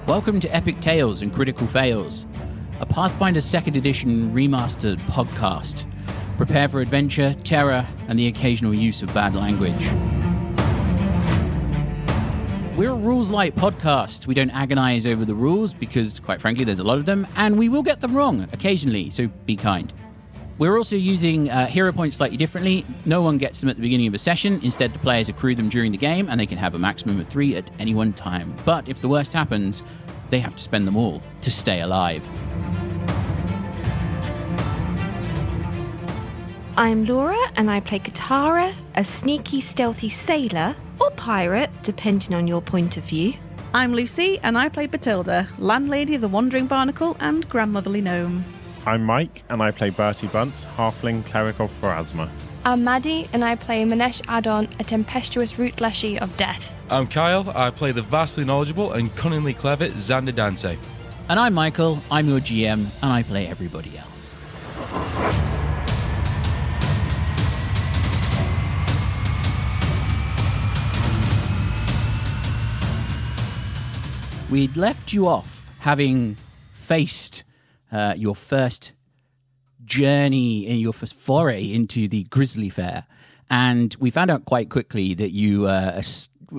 Welcome to Epic Tales and Critical Fails, a Pathfinder 2nd Edition Remastered podcast. Prepare for adventure, terror, and the occasional use of bad language. We're a rules-light podcast. We don't agonize over the rules because, quite frankly, there's a lot of them, and we will get them wrong occasionally, so be kind. We're also using hero points slightly differently. No one gets them at the beginning of a session. Instead, the players accrue them during the game, and they can have a maximum of 3 at any one time. But if the worst happens, they have to spend them all to stay alive. I'm Laura, and I play Katarra, a sneaky, stealthy sailor, or pirate, depending on your point of view. I'm Lucy, and I play Bethilde, landlady of the Wandering Barnacle and grandmotherly gnome. I'm Mike, and I play Bertie, Bunce, halfling cleric of Pharasma. I'm Maddy, and I play Minesh Adon, a tempestuous root leshy of death. I'm Kyle, I play the vastly knowledgeable and cunningly clever Xander Dante. And I'm Michael, I'm your GM, and I play everybody else. We'd left you off having faced your first journey in your first foray into the Grizzly Fair, and we found out quite quickly that you were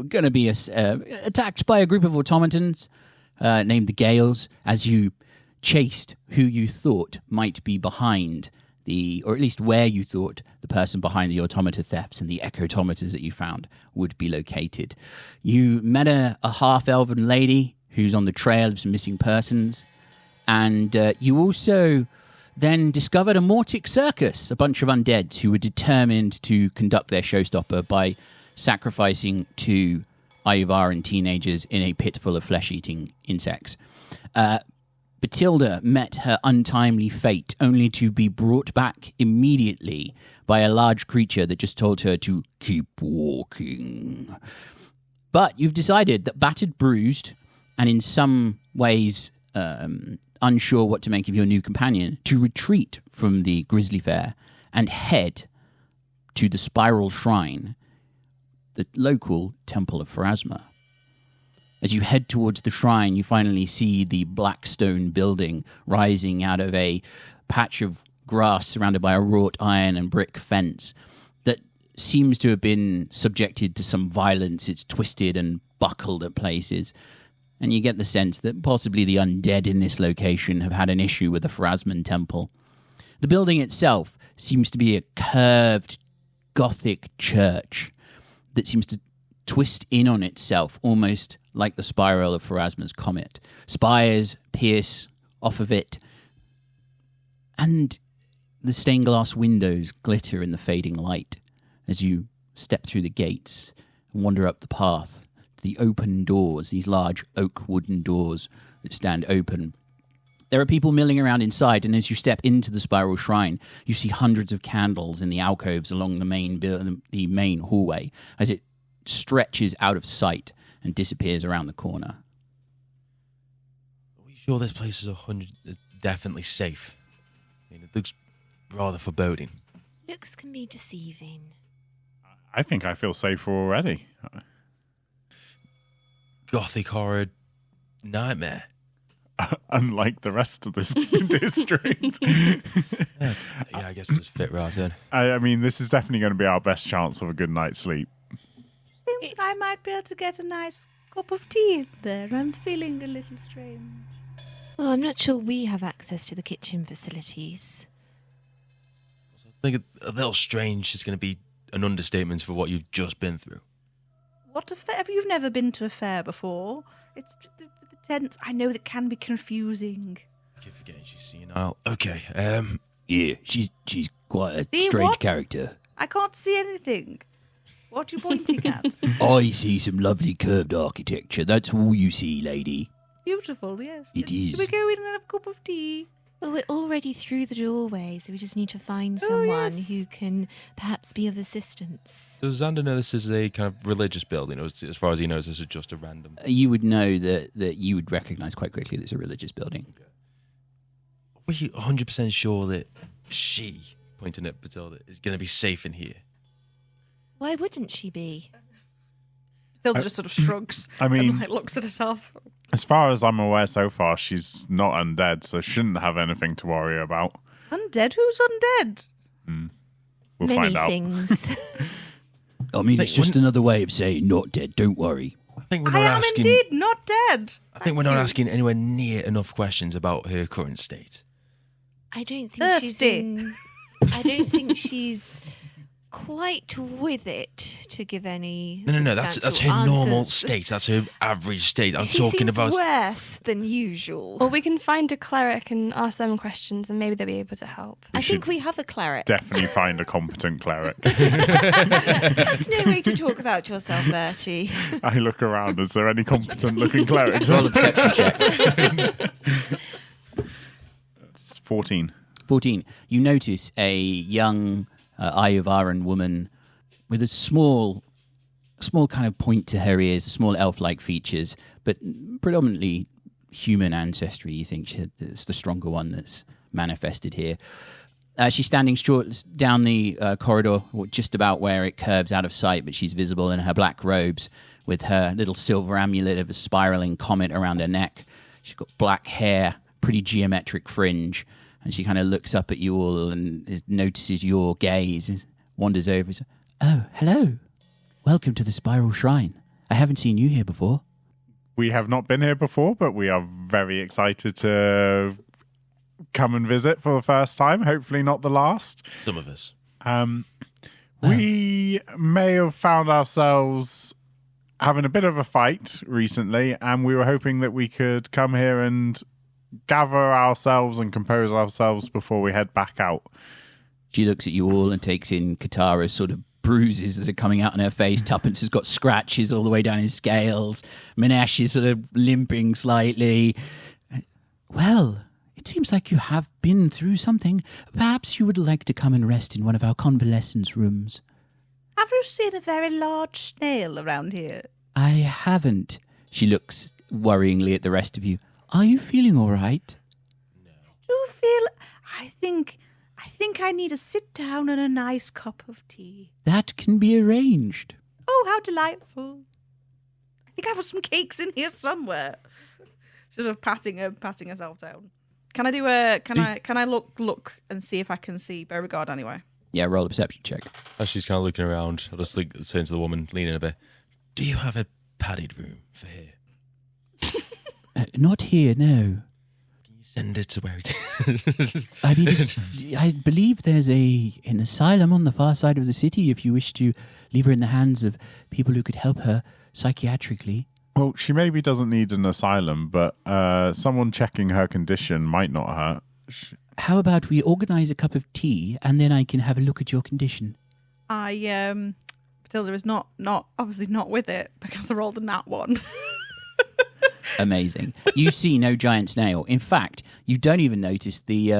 going to be attacked by a group of automatons named the Gales as you chased who you thought might be behind or at least where you thought the person behind the automata thefts and the echotometers that you found would be located. You met a half-elven lady who's on the trail of some missing persons, and you also then discovered a Mortic circus, a bunch of undeads who were determined to conduct their showstopper by sacrificing 2 Ayuvaran teenagers in a pit full of flesh-eating insects. Bethilde met her untimely fate, only to be brought back immediately by a large creature that just told her to keep walking. But you've decided that battered, bruised, and in some ways unsure what to make of your new companion, to retreat from the Grizzly Fair and head to the Spiral Shrine, the local Temple of Pharasma. As you head towards the shrine, you finally see the black stone building rising out of a patch of grass surrounded by a wrought iron and brick fence that seems to have been subjected to some violence. It's twisted and buckled at places. And you get the sense that possibly the undead in this location have had an issue with the Pharasman temple. The building itself seems to be a curved Gothic church that seems to twist in on itself, almost like the spiral of Pharasma's comet. Spires pierce off of it, and the stained glass windows glitter in the fading light as you step through the gates and wander up the path. The open doors, these large oak wooden doors that stand open. There are people milling around inside, and as you step into the spiral shrine, you see hundreds of candles in the alcoves along the main hallway as it stretches out of sight and disappears around the corner. Are we sure this place is definitely safe? I mean, it looks rather foreboding. Looks can be deceiving. I think I feel safer already. Gothic horror nightmare. Unlike the rest of this district. Yeah, I guess it does fit right in. I mean, this is definitely going to be our best chance of a good night's sleep. I think I might be able to get a nice cup of tea in there. I'm feeling a little strange. Well, I'm not sure we have access to the kitchen facilities. I think a little strange is going to be an understatement for what you've just been through. What a fair? You've never been to a fair before. It's the tents. I know that can be confusing. I keep forgetting she's senile. Okay, Yeah, she's quite a See strange what? character. I can't see anything. What are you pointing at? I see some lovely curved architecture. That's all you see, lady. Beautiful, yes. It is. Should we go in and have a cup of tea? Well, we're already through the doorway, so we just need to find someone yes. who can perhaps be of assistance. Does Xander know this is a kind of religious building, or as far as he knows, this is just a random... You would know that you would recognize quite quickly that it's a religious building. Are we 100% sure that she, pointing at Bethilde, is going to be safe in here? Why wouldn't she be? Hilda just sort of shrugs I mean- and looks at herself. As far as I'm aware so far, she's not undead, so shouldn't have anything to worry about. Undead? Who's undead? We'll Many find out. things. I mean, it's just another way of saying not dead, don't worry. I think we're I not am asking. indeed not dead. I think we're not asking anywhere near enough questions about her current state. I don't think Thirsty. I don't think she's quite with it to give any. No. That's her substantial normal answers. state. That's her average state. I'm She talking seems about. worse than usual. Or we can find a cleric and ask them questions, and maybe they'll be able to help. I think we have a cleric. Definitely find a competent cleric. That's no way to talk about yourself, Bertie. I look around. Is there any competent looking clerics? Roll a perception check. It's 14. 14. You notice a young Ayavaran woman with a small kind of point to her ears, small elf-like features, but predominantly human ancestry. You think it's the stronger one that's manifested here. She's standing short down the corridor, just about where it curves out of sight, but she's visible in her black robes with her little silver amulet of a spiraling comet around her neck. She's got black hair, pretty geometric fringe, and she kind of looks up at you all and notices your gaze, wanders over and says, "Oh, hello. Welcome to the Spiral Shrine. I haven't seen you here before." We have not been here before, but we are very excited to come and visit for the first time. Hopefully not the last. Some of us. We may have found ourselves having a bit of a fight recently, and we were hoping that we could come here and gather ourselves and compose ourselves before we head back out. She looks at you all and takes in Katarra's sort of bruises that are coming out on her face. Tuppence has got scratches all the way down his scales. Minesh is sort of limping slightly. Well, it seems like you have been through something. Perhaps you would like to come and rest in one of our convalescence rooms. Have you seen a very large snail around here? I haven't. She looks worryingly at the rest of you. Are you feeling all right? Do you feel... I think I need to sit down and a nice cup of tea. That can be arranged. Oh, how delightful. I think I have some cakes in here somewhere. Sort of patting herself down. Can I do a... Can I look and see if I can see Beauregard anyway? Yeah, roll a perception check. As she's kind of looking around, I'll just turn to the woman, leaning a bit. Do you have a padded room for here? Not here, no. Can you send it to where it is? I mean, I believe there's an asylum on the far side of the city if you wish to leave her in the hands of people who could help her psychiatrically. Well, she maybe doesn't need an asylum, but someone checking her condition might not hurt. How about we organise a cup of tea and then I can have a look at your condition? Bethilde is not obviously not with it because I rolled a nat 1. Amazing. You see no giant snail. In fact, you don't even notice the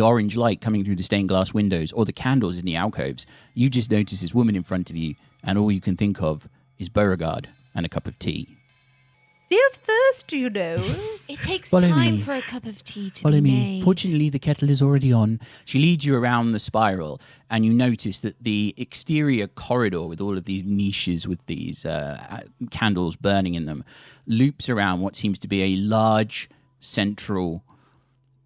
orange light coming through the stained glass windows or the candles in the alcoves. You just notice this woman in front of you, and all you can think of is Beauregard and a cup of tea. Still thirsty, you know. It takes Follow time me. for a cup of tea to Follow be me. made. Fortunately, the kettle is already on. She leads you around the spiral, and you notice that the exterior corridor with all of these niches with these candles burning in them loops around what seems to be a large central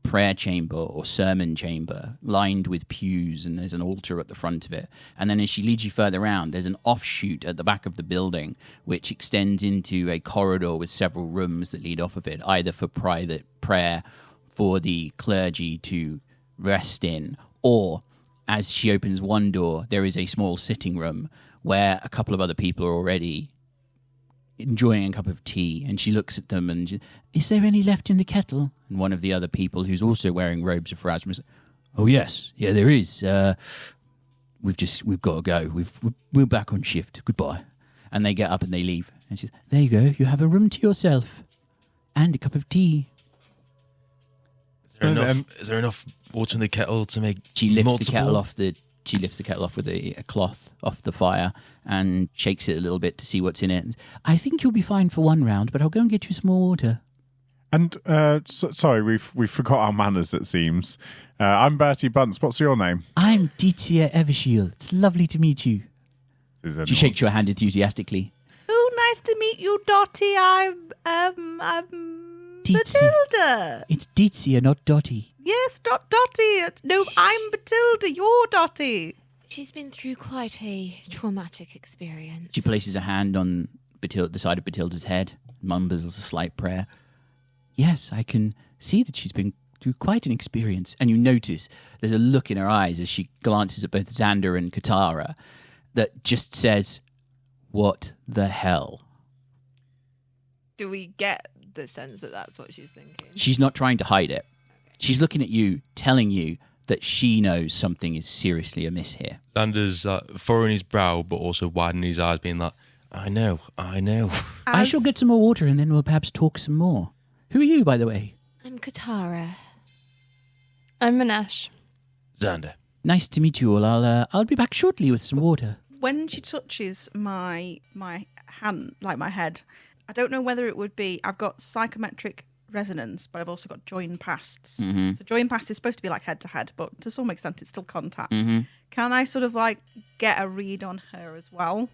prayer chamber or sermon chamber lined with pews, and there's an altar at the front of it. And then as she leads you further around, there's an offshoot at the back of the building which extends into a corridor with several rooms that lead off of it, either for private prayer for the clergy to rest in, or as she opens one door, there is a small sitting room where a couple of other people are already enjoying a cup of tea, and she looks at them and, "Is there any left in the kettle?" And one of the other people, who's also wearing robes of Pharasma, says, "Oh yes, yeah, there is. We've got to go. We're back on shift. Goodbye." And they get up and they leave. And she says, "There you go. You have a room to yourself and a cup of tea." Is there enough water in the kettle to make She lifts multiple? the kettle off the. She lifts the kettle off with a cloth off the fire and shakes it a little bit to see what's in it. "I think you'll be fine for one round, but I'll go and get you some more water." And sorry, we've forgot our manners, it seems. I'm Bertie Bunce. What's your name? "I'm Ditia Evershiel. It's lovely to meet you." She shakes your hand enthusiastically. Oh, nice to meet you, Dottie. I'm Ditsy. Bethilde. It's Ditsy, not Dottie. Yes, Dottie. No, I'm Bethilde. You're Dottie. She's been through quite a traumatic experience. She places a hand on the side of Bethilde's head, mumbles a slight prayer. Yes, I can see that she's been through quite an experience. And you notice there's a look in her eyes as she glances at both Xander and Katarra that just says, what the hell? Do we get the sense that that's what she's thinking? She's not trying to hide it. She's looking at you, telling you that she knows something is seriously amiss here. Xander's furrowing his brow, but also widening his eyes, being like, I know. I shall get some more water and then we'll perhaps talk some more. Who are you, by the way? I'm Katarra. I'm Minesh. Xander. Nice to meet you all. I'll be back shortly with some water. When she touches my hand, like my head, I don't know whether it would be. I've got psychometric resonance, but I've also got join pasts. Mm-hmm. So join past is supposed to be like head to head, but to some extent it's still contact. Mm-hmm. Can I sort of like get a read on her as well?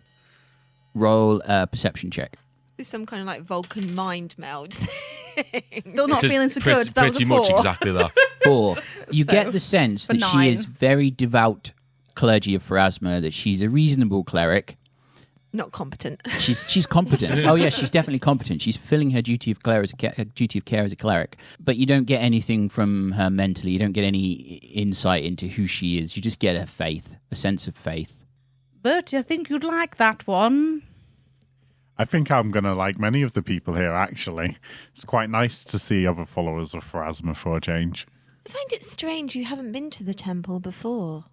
Roll a perception check. It's some kind of like Vulcan mind meld thing. Still not feeling so good. That was a Pretty much 4. exactly that. 4. You So, get the sense for that she 9. is very devout clergy of Pharasma, that she's a reasonable cleric. Not competent. She's competent. Oh, yes, she's definitely competent. She's fulfilling her duty of care as a cleric. But you don't get anything from her mentally. You don't get any insight into who she is. You just get her faith, a sense of faith. Bertie, I think you'd like that one. I think I'm going to like many of the people here, actually. It's quite nice to see other followers of Pharasma for a change. I find it strange you haven't been to the temple before.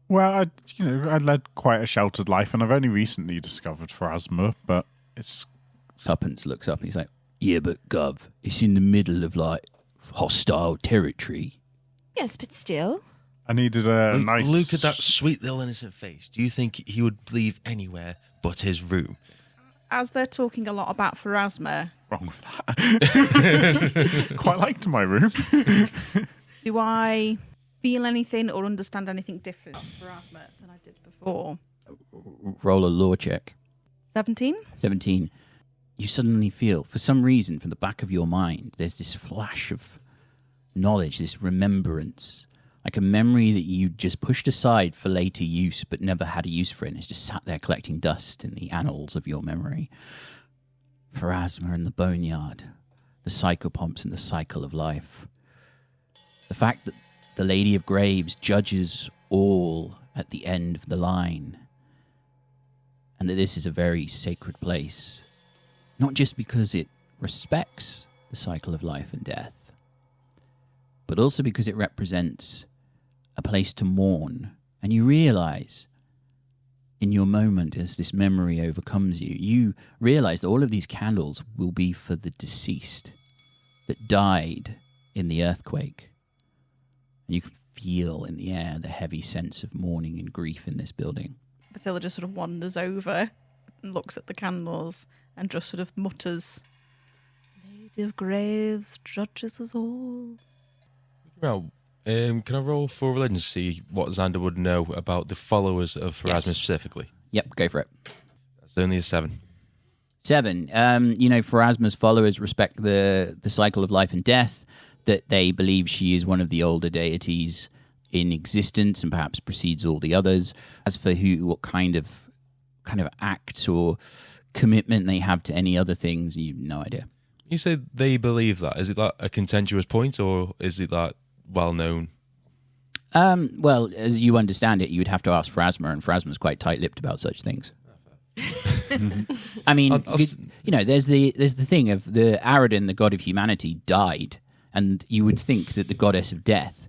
Well, I led quite a sheltered life, and I've only recently discovered Pharasma, but it's... Tuppence looks up and he's like, yeah, but Gov, it's in the middle of, like, hostile territory. Yes, but still. I needed a nice... Look at that sweet little innocent face. Do you think he would leave anywhere but his room? As they're talking a lot about Pharasma, Wrong with that. Quite liked my room. do I feel anything or understand anything different about Pharasma than I did before? Roll a law check. 17? 17. You suddenly feel, for some reason, from the back of your mind, there's this flash of knowledge, this remembrance, like a memory that you just pushed aside for later use but never had a use for it, and it's just sat there collecting dust in the annals of your memory. Pharasma and the boneyard, the psychopomps and the cycle of life. The fact that the Lady of Graves judges all at the end of the line, and that this is a very sacred place, not just because it respects the cycle of life and death, but also because it represents a place to mourn. And you realize in your moment, as this memory overcomes you, you realize that all of these candles will be for the deceased that died in the earthquake. And you can feel in the air the heavy sense of mourning and grief in this building. Bethilde just sort of wanders over and looks at the candles and just sort of mutters, Lady of Graves judges us all. Well, can I roll for religion to see what Xander would know about the followers of Pharasma Yes. specifically? Yep, go for it. That's only a 7. 7. Pharasma's followers respect the cycle of life and death, that they believe she is one of the older deities in existence and perhaps precedes all the others. As for what kind of act or commitment they have to any other things, you've no idea. You say they believe that. Is it like a contentious point, or is it like well known? Well, as you understand it, you would have to ask Pharasma, and Pharasma's quite tight-lipped about such things. I mean, there's the thing of the Adon, the god of humanity, died, and you would think that the goddess of death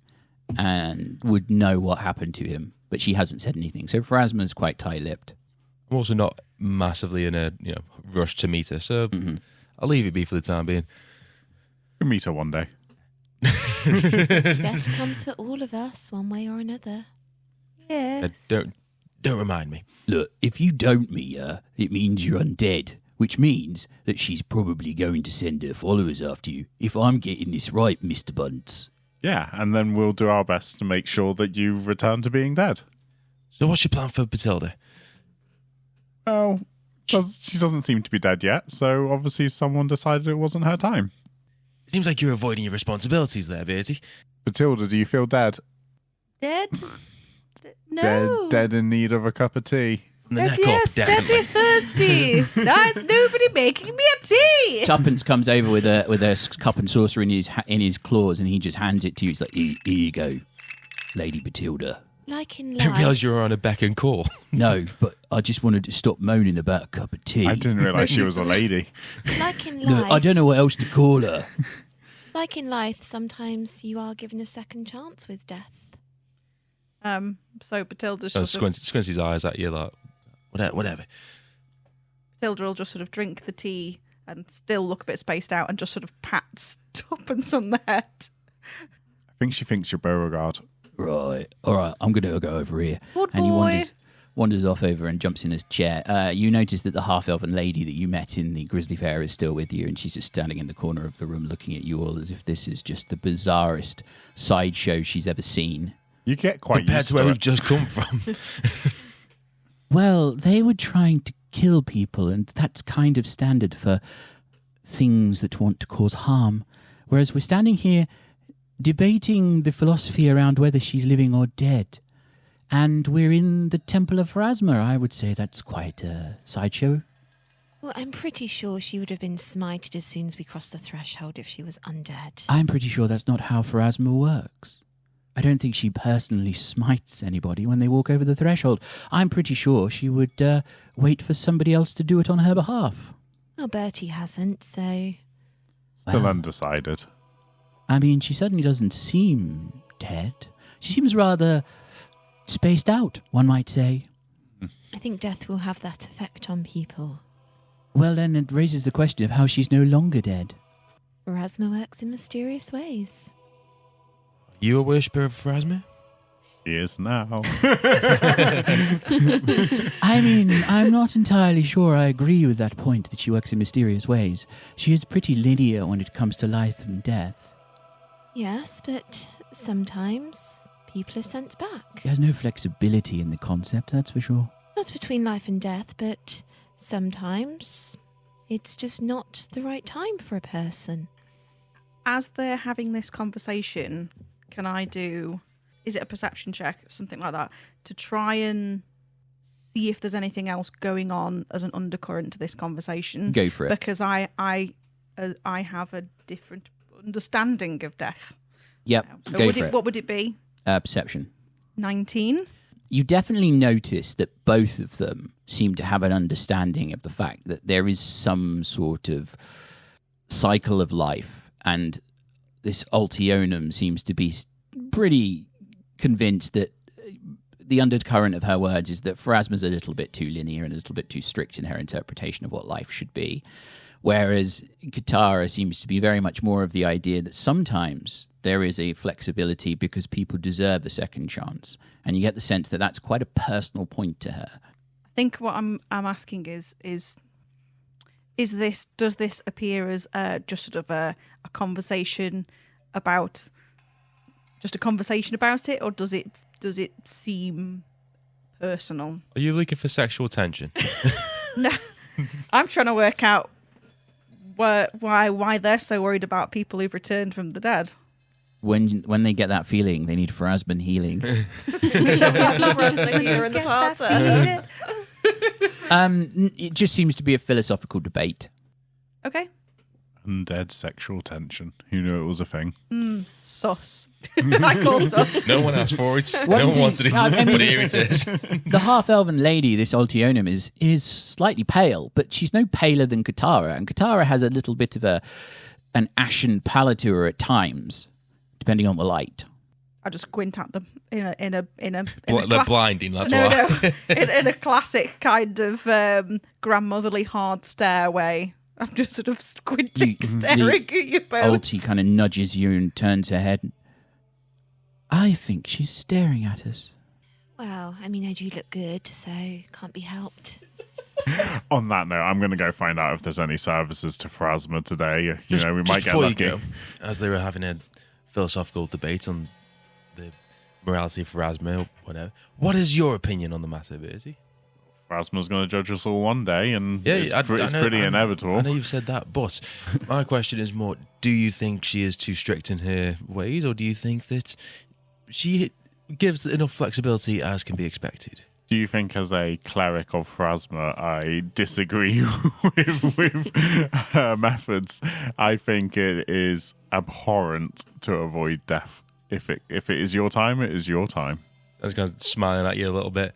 would know what happened to him, but she hasn't said anything. So Pharasma's quite tight-lipped. I'm also not massively in a rush to meet her, so I'll leave it be for the time being. We'll meet her one day. Death comes for all of us, one way or another. Yes. Don't remind me. Look, if you don't meet her, it means you're undead, which means that she's probably going to send her followers after you, if I'm getting this right, Mr. Bunce. Yeah, and then we'll do our best to make sure that you return to being dead. So what's your plan for Bethilde? Well, She doesn't seem to be dead yet, so obviously someone decided it wasn't her time. Seems like you're avoiding your responsibilities there, Bertie. Bethilde, do you feel dead? Dead? No. Dead in need of a cup of tea. From the neck Yes, up, deadly definitely. thirsty. There's nobody making me a tea. Tuppence comes over with a cup and saucer in his claws, and he just hands it to you. It's like, here you go, Lady Bethilde. Like in I didn't life. realise you were on a beck and call. No, but I just wanted to stop moaning about a cup of tea. I didn't realise she was a lady. Like in No, life. I don't know what else to call her. Like in life, sometimes you are given a second chance with death. So Bethilde Squints his eyes at you like, whatever. Bethilde will just sort of drink the tea and still look a bit spaced out and just sort of pats Tuppence on the head. I think she thinks you're Beauregard. Right, all right, I'm going to go over here. Good And he boy. wanders off over and jumps in his chair. You notice that the half-elven lady that you met in the Grizzly Fair is still with you, and she's just standing in the corner of the room looking at you all as if this is just the bizarrest sideshow she's ever seen. You get quite Compared used to where to we've it. just come from. Well, they were trying to kill people, and that's kind of standard for things that want to cause harm. Whereas we're standing here debating the philosophy around whether she's living or dead. And we're in the Temple of Pharasma. I would say that's quite a sideshow. Well, I'm pretty sure she would have been smited as soon as we crossed the threshold if she was undead. I'm pretty sure that's not how Pharasma works. I don't think she personally smites anybody when they walk over the threshold. I'm pretty sure she would wait for somebody else to do it on her behalf. Well, Bertie hasn't, so... Still Well, undecided. I mean, she certainly doesn't seem dead. She seems rather spaced out, one might say. I think death will have that effect on people. Well, then it raises the question of how she's no longer dead. Pharasma works in mysterious ways. You a worshipper of Pharasma? She is now. I mean, I'm not entirely sure I agree with that point that she works in mysterious ways. She is pretty linear when it comes to life and death. Yes, but sometimes people are sent back. She has no flexibility in the concept, that's for sure. Not between life and death, but sometimes it's just not the right time for a person. As they're having this conversation, can I do, is it a perception check, something like that, to try and see if there's anything else going on as an undercurrent to this conversation? Go for it. Because I have a different understanding of death. Yep, So go for it. what would it be? Perception. 19? You definitely notice that both of them seem to have an understanding of the fact that there is some sort of cycle of life, and this Ultionum seems to be pretty convinced that the undercurrent of her words is that Pharasma's a little bit too linear and a little bit too strict in her interpretation of what life should be. Whereas Katarra seems to be very much more of the idea that sometimes there is a flexibility because people deserve a second chance. And you get the sense that that's quite a personal point to her. I think what I'm asking is this, does this appear as just sort of a conversation about it, or does it seem personal? Are you looking for sexual tension? No, I'm trying to work out why they're so worried about people who've returned from the dead. When they get that feeling, they need Pharasma healing. It just seems to be a philosophical debate. Okay. Undead sexual tension. Who knew it was a thing? Sus. I call sus. No one asked for it. One No one thing- wanted it. I mean- But here it is. The half-elven lady, this Ultionum, is slightly pale, but she's no paler than Katarra, and Katarra has a little bit of an ashen pallor to her at times, depending on the light. I just squint at them in a They're blinding, that's no, why. no, in a classic kind of grandmotherly hard stare way. I'm just sort of squinting, staring at you both. Ulti kind of nudges you and turns her head. I think she's staring at us. Well, I mean, I do look good, so can't be helped. On that note, I'm going to go find out if there's any services to Pharasma today. We might get before lucky. you go, as they were having a philosophical debate on the morality of Pharasma or whatever, what is your opinion on the matter, Bertie? Pharasma's going to judge us all one day, and Yeah, it's pretty inevitable. I know you've said that, but my question is more, do you think she is too strict in her ways, or do you think that she gives enough flexibility as can be expected? Do you think, as a cleric of Pharasma, I disagree with her methods? I think it is abhorrent to avoid death. If it is your time, it is your time. I was kind of smiling at you a little bit.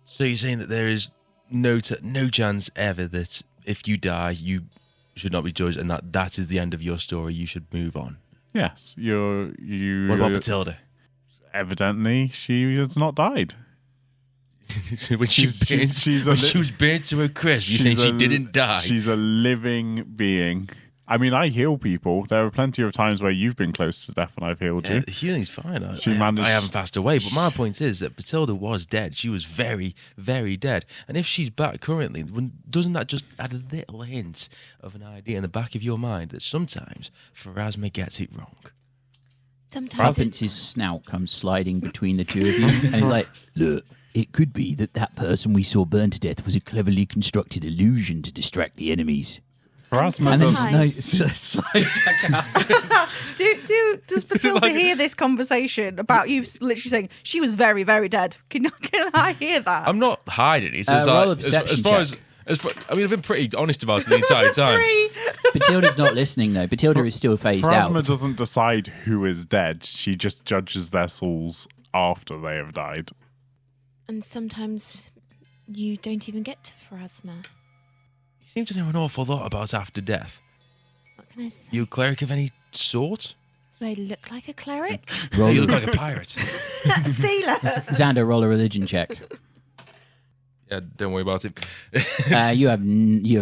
So you're saying that there is no chance ever that if you die, you should not be judged, and that is the end of your story. You should move on. Yes, you. What about Bethilde? Evidently, she has not died. When she was burnt to a crisp, you saying she didn't die? She's a living being. I mean, I heal people. There are plenty of times where you've been close to death and I've healed you. The healing's fine. I haven't passed away, but my point is that Bethilde was dead. She was very, very dead. And if she's back currently, doesn't that just add a little hint of an idea in the back of your mind that sometimes Pharasma gets it wrong? Sometimes. Vince's snout comes sliding between the two of you, and he's like, "Look, it could be that person we saw burned to death was a cleverly constructed illusion to distract the enemies." Pharasma And then does. slides back out. Does Bethilde hear this conversation about you literally saying she was very, very dead? Can I hear that? I'm not hiding it. Roll a perception check. I've been pretty honest about it the entire time. Bathilde's not listening, though. Bathilde is still phased out. Pharasma doesn't decide who is dead. She just judges their souls after they have died. And sometimes you don't even get to Pharasma. You seem to know an awful lot about after death. What can I say? You a cleric of any sort? Do I look like a cleric? You look like a pirate. Sailor. Xander, roll a religion check. Yeah, don't worry about it. You have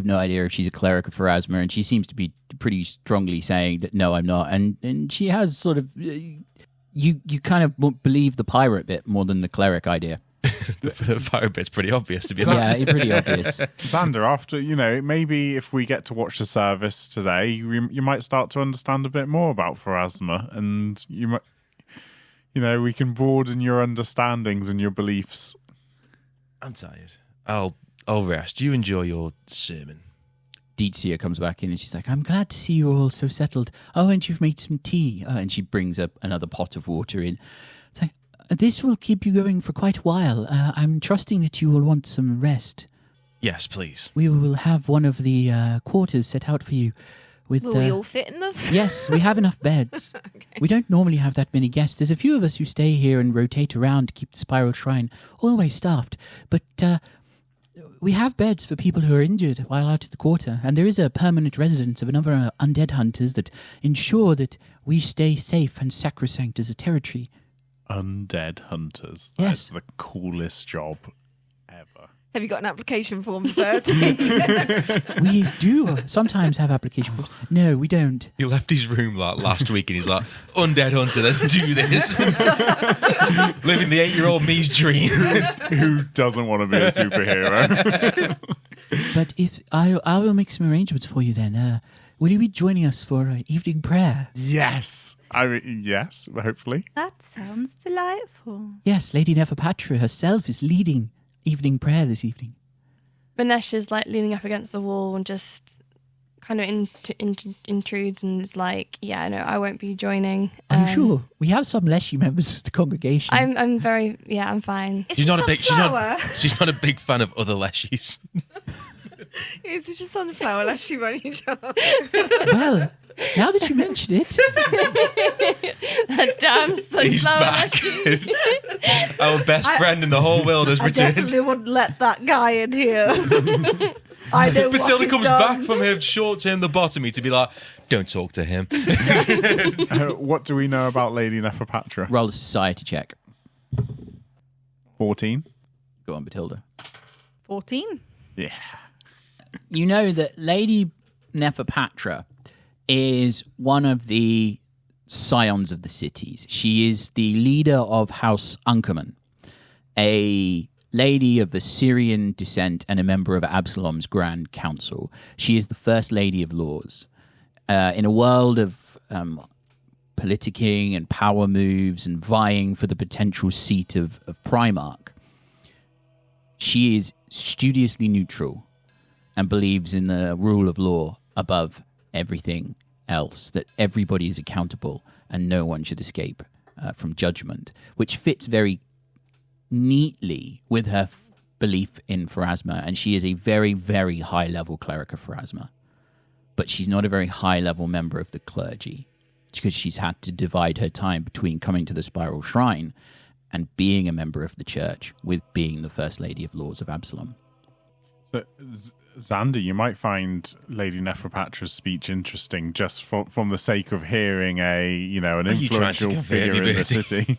no idea if she's a cleric of Pharasma, and she seems to be pretty strongly saying that no, I'm not. And she has sort of you kind of believe the pirate bit more than the cleric idea. The pirate bit's pretty obvious, to be honest. Yeah, pretty obvious. Xander, after, maybe if we get to watch the service today, you might start to understand a bit more about Pharasma, and you might, we can broaden your understandings and your beliefs. I'm tired. I'll rest. You enjoy your sermon. Dietzia comes back in and she's like, "I'm glad to see you're all so settled. Oh, and you've made some tea." And she brings up another pot of water in. It's like, "This will keep you going for quite a while. I'm trusting that you will want some rest." Yes, please. We will have one of the quarters set out for you. Will we all fit in them? Yes, we have enough beds. Okay. We don't normally have that many guests. There's a few of us who stay here and rotate around to keep the Spiral Shrine always staffed. But we have beds for people who are injured while out at the quarter. And there is a permanent residence of another undead hunters that ensure that we stay safe and sacrosanct as a territory. Undead hunters. Yes. That's the coolest job ever. Have you got an application form for Bertie? We do sometimes have application forms. No, we don't. He left his room last week and he's like, "Undead hunter, let's do this." Living the 8-year-old me's dream. Who doesn't want to be a superhero? But if I will make some arrangements for you then. Will you be joining us for evening prayer? Yes. Yes, hopefully. That sounds delightful. Yes, Lady Neferpatra herself is leading evening prayer this evening. Minesh is like leaning up against the wall and just kind of intrudes and is like, "Yeah, no, I won't be joining." Are you sure? We have some Leshy members of the congregation. I'm fine. Is She's it not a big. sunflower? She's not a big fan of other leshies. Is it just sunflower leshy by any chance? Well, now that you mention it, That damn He's sunflower. back. Our best friend in the whole world has I returned. definitely wouldn't let that guy in here. I know what Bethilde he's comes done. back from her short-term lobotomy to be like, "Don't talk to him." What do we know about Lady Neferpatra? roll a society check. 14. Go on, Bethilde. 14. Yeah. You know that Lady Neferpatra is one of the scions of the cities. She is the leader of House Unkerman, a lady of Assyrian descent and a member of Absalom's Grand Council. She is the First Lady of Laws. In a world of politicking and power moves and vying for the potential seat of Primarch, she is studiously neutral and believes in the rule of law above everything else, that everybody is accountable and no one should escape from judgment, which fits very neatly with her belief in Pharasma. And she is a very, very high-level cleric of Pharasma. But she's not a very high-level member of the clergy, because she's had to divide her time between coming to the Spiral Shrine and being a member of the church with being the First Lady of Laws of Absalom. So, Xander, you might find Lady Nephropatra's speech interesting just from the sake of hearing an influential figure in the city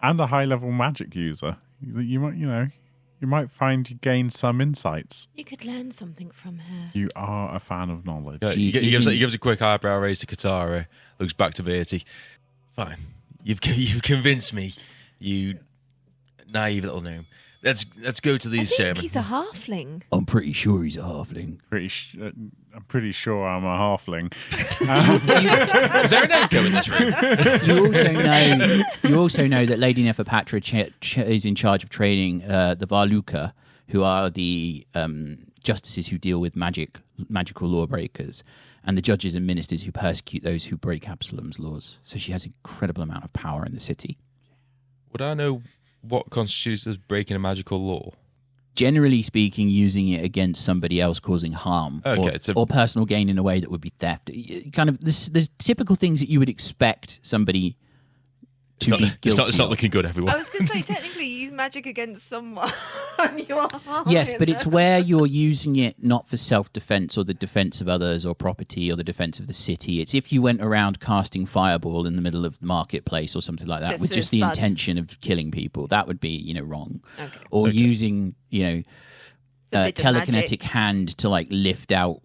and a high-level magic user. You might find you gain some insights. You could learn something from her. You are a fan of knowledge. Yeah, he gives a quick eyebrow raise to Katarra, looks back to Bertie. Fine, you've convinced me, you naive little gnome. Let's go to these ceremonies. He's a halfling. I'm pretty sure he's a halfling. I'm pretty sure I'm a halfling. Is there an echo in this room? You also know that Lady Nephropatra is in charge of training the Varluka, who are the justices who deal with magical lawbreakers, and the judges and ministers who persecute those who break Absalom's laws. So she has an incredible amount of power in the city. Would I know what constitutes as breaking a magical law? Generally speaking, using it against somebody else, causing harm, or personal gain in a way that would be theft. Kind of the typical things that you would expect somebody to be guilty It's not looking good, everyone. I was going to say, technically, you use magic against someone. You are harming Yes, but it's them. where you're using it not for self-defense or the defense of others or property or the defense of the city. It's if you went around casting fireball in the middle of the marketplace or something like that Just with for just the fun. intention of killing people. That would be, wrong. Okay. Or using, The bit of telekinetic magic. hand to lift out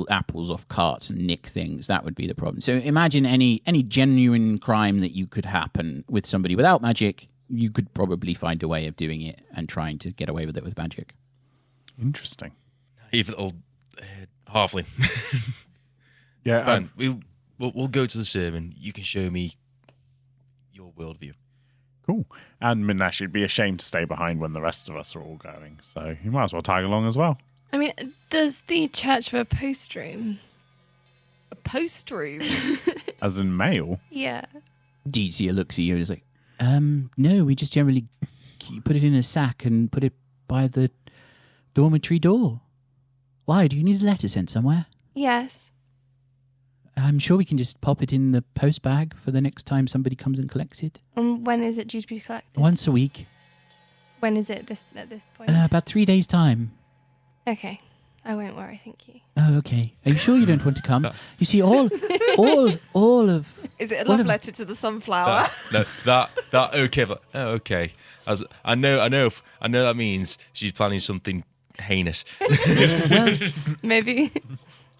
apples off carts and nick things. That would be the problem. So imagine any genuine crime that you could happen with somebody without magic. You could probably find a way of doing it and trying to get away with it with magic. Interesting. Even little halfling. Yeah. Fine. We'll go to the sermon. You can show me your worldview. Cool. And Minesh, you'd be ashamed to stay behind when the rest of us are all going. So you might as well tag along as well. I mean, does the church have a post room? A post room. As in mail. Yeah. Dezia looks at you and is like, no, we just generally put it in a sack and put it by the dormitory door. Why? Do you need a letter sent somewhere? Yes. I'm sure we can just pop it in the post bag for the next time somebody comes and collects it. And when is it due to be collected? Once a week. When is it at this point? About 3 days' time. Okay. I won't worry, thank you. Oh, okay. Are you sure you don't want to come? You see, all of... Is it a all love of- letter to the sunflower? Okay, but okay. As I know that means she's planning something heinous. Well, Maybe.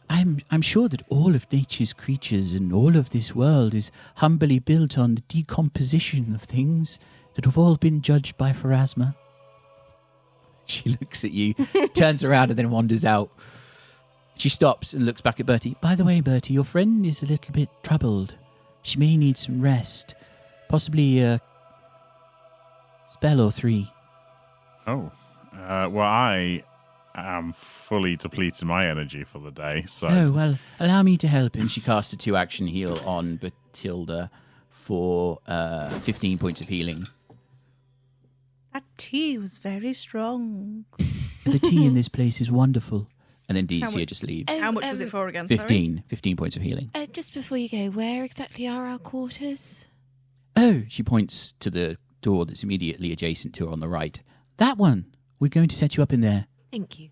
I'm sure that all of nature's creatures and all of this world is humbly built on the decomposition of things that have all been judged by Pharasma. She looks at you, turns around and then wanders out. She stops and looks back at Bertie. By the way, Bertie, your friend is a little bit troubled. She may need some rest. Possibly a spell or 3. Oh. Well, I am fully depleted my energy for the day, so... Oh, well, allow me to help. And she casts a 2-action heal on Bethilde for 15 points of healing. That tea was very strong. The tea in this place is wonderful. And then How Dezia much- just leaves. How much was it for again? Sorry? 15 points of healing. Just before you go, where exactly are our quarters? Oh, she points to the door that's immediately adjacent to her on the right. That one. We're going to set you up in there. Thank you.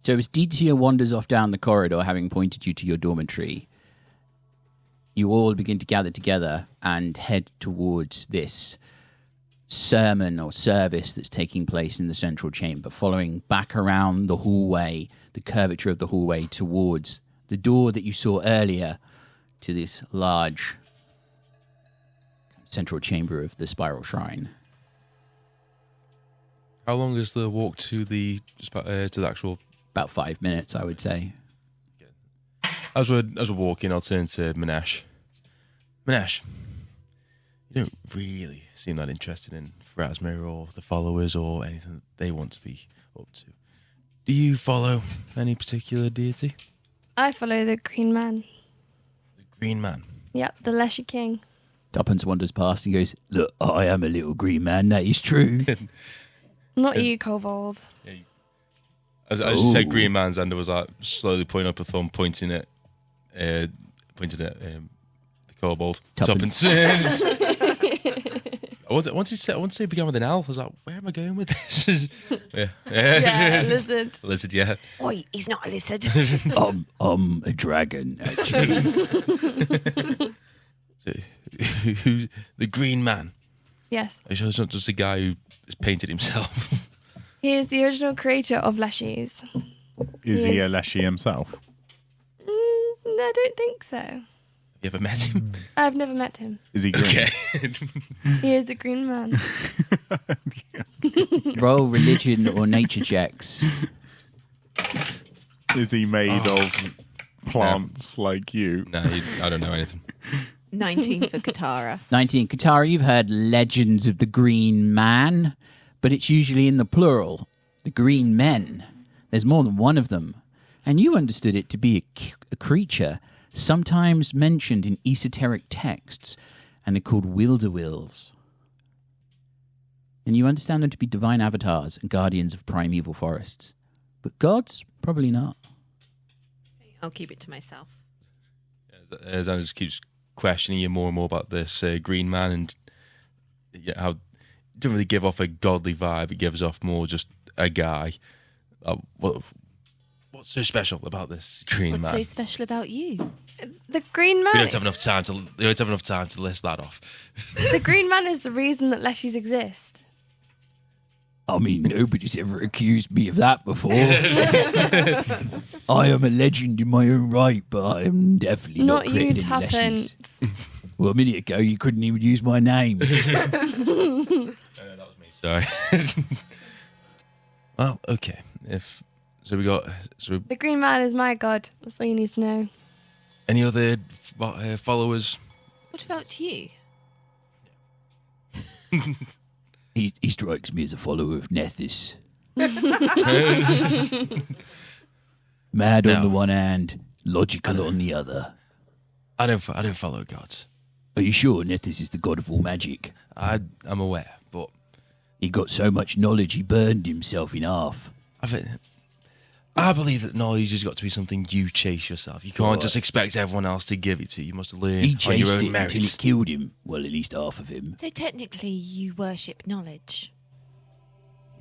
So as Dezia wanders off down the corridor, having pointed you to your dormitory, you all begin to gather together and head towards this sermon or service that's taking place in the central chamber, following back around the hallway, the curvature of the hallway towards the door that you saw earlier to this large central chamber of the Spiral Shrine. How long is the walk to the actual? About 5 minutes, I would say. As we're walking, I'll turn to Minesh. Minesh, you don't really seem that interested in Pharasma or the followers or anything that they want to be up to. Do you follow any particular deity? I follow the Green Man. The Green Man. Yep, the Leshy King. Tuppence wanders past and goes, "Look, I am a little green man, that is true." Not you, Kobold. As you said, Green Man, Xander was like slowly putting up a thumb, pointing at the kobold. Tuppence. Tuppence. I wanted to say it began with an L. I was like, where am I going with this? Yeah, lizard. Lizard, yeah. Oi, he's not a lizard. I'm a dragon, actually. So, who's the Green Man? Yes. Are you sure it's not just a guy who has painted himself? He is the original creator of Leshies. Is he a Leshy himself? No, I don't think so. You ever met him? I've never met him. Is he green? Okay. He is the Green Man. Roll religion or nature checks. Is he made of plants like you? No, I don't know anything. 19 for Katarra. 19. Katarra, you've heard legends of the Green Man, but it's usually in the plural. The Green Men. There's more than one of them. And you understood it to be a creature sometimes mentioned in esoteric texts, and they're called Wilderwills. And you understand them to be divine avatars and guardians of primeval forests. But gods? Probably not. I'll keep it to myself. Xander just keeps questioning you more and more about this Green Man and how it doesn't really give off a godly vibe. It gives off more just a guy. What's so special about this Green Man? What's so special about you? The Green Man. We don't have enough time to list that off. The Green Man is the reason that Leshies exist. I mean, nobody's ever accused me of that before. I am a legend in my own right, but I am definitely not Not you, created any Tuppence. Leshies. Well, a minute ago, you couldn't even use my name. That was me. Sorry. Well, okay. The Green Man is my god. That's all you need to know. Any other followers? What about you? He strikes me as a follower of Nethys. Mad on the one hand, logical on the other. I don't follow gods. Are you sure Nethys is the god of all magic? I'm aware, but He got so much knowledge he burned himself in half. I believe that knowledge has got to be something you chase yourself. You can't just expect everyone else to give it to you. You must learn He on your chased own it merits. until it killed him. Well, at least half of him. So technically, you worship knowledge.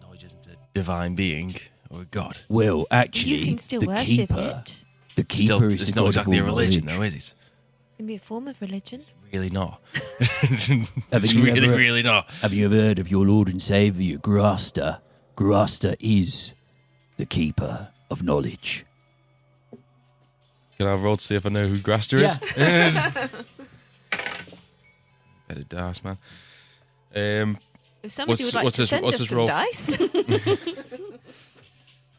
Knowledge isn't a divine being or a god. Well, actually, You can still the worship keeper. it. The keeper is It's the not god exactly of a all religion, knowledge. though, is it? It can be a form of religion. Really not. Have It's you really, ever- really not. Have you ever heard of your Lord and Saviour, Grasta? Grasta is the keeper of knowledge. Can I roll to see if I know who Graster is? Better dice, man. If somebody would like what's to this- send what's us this some roll? dice.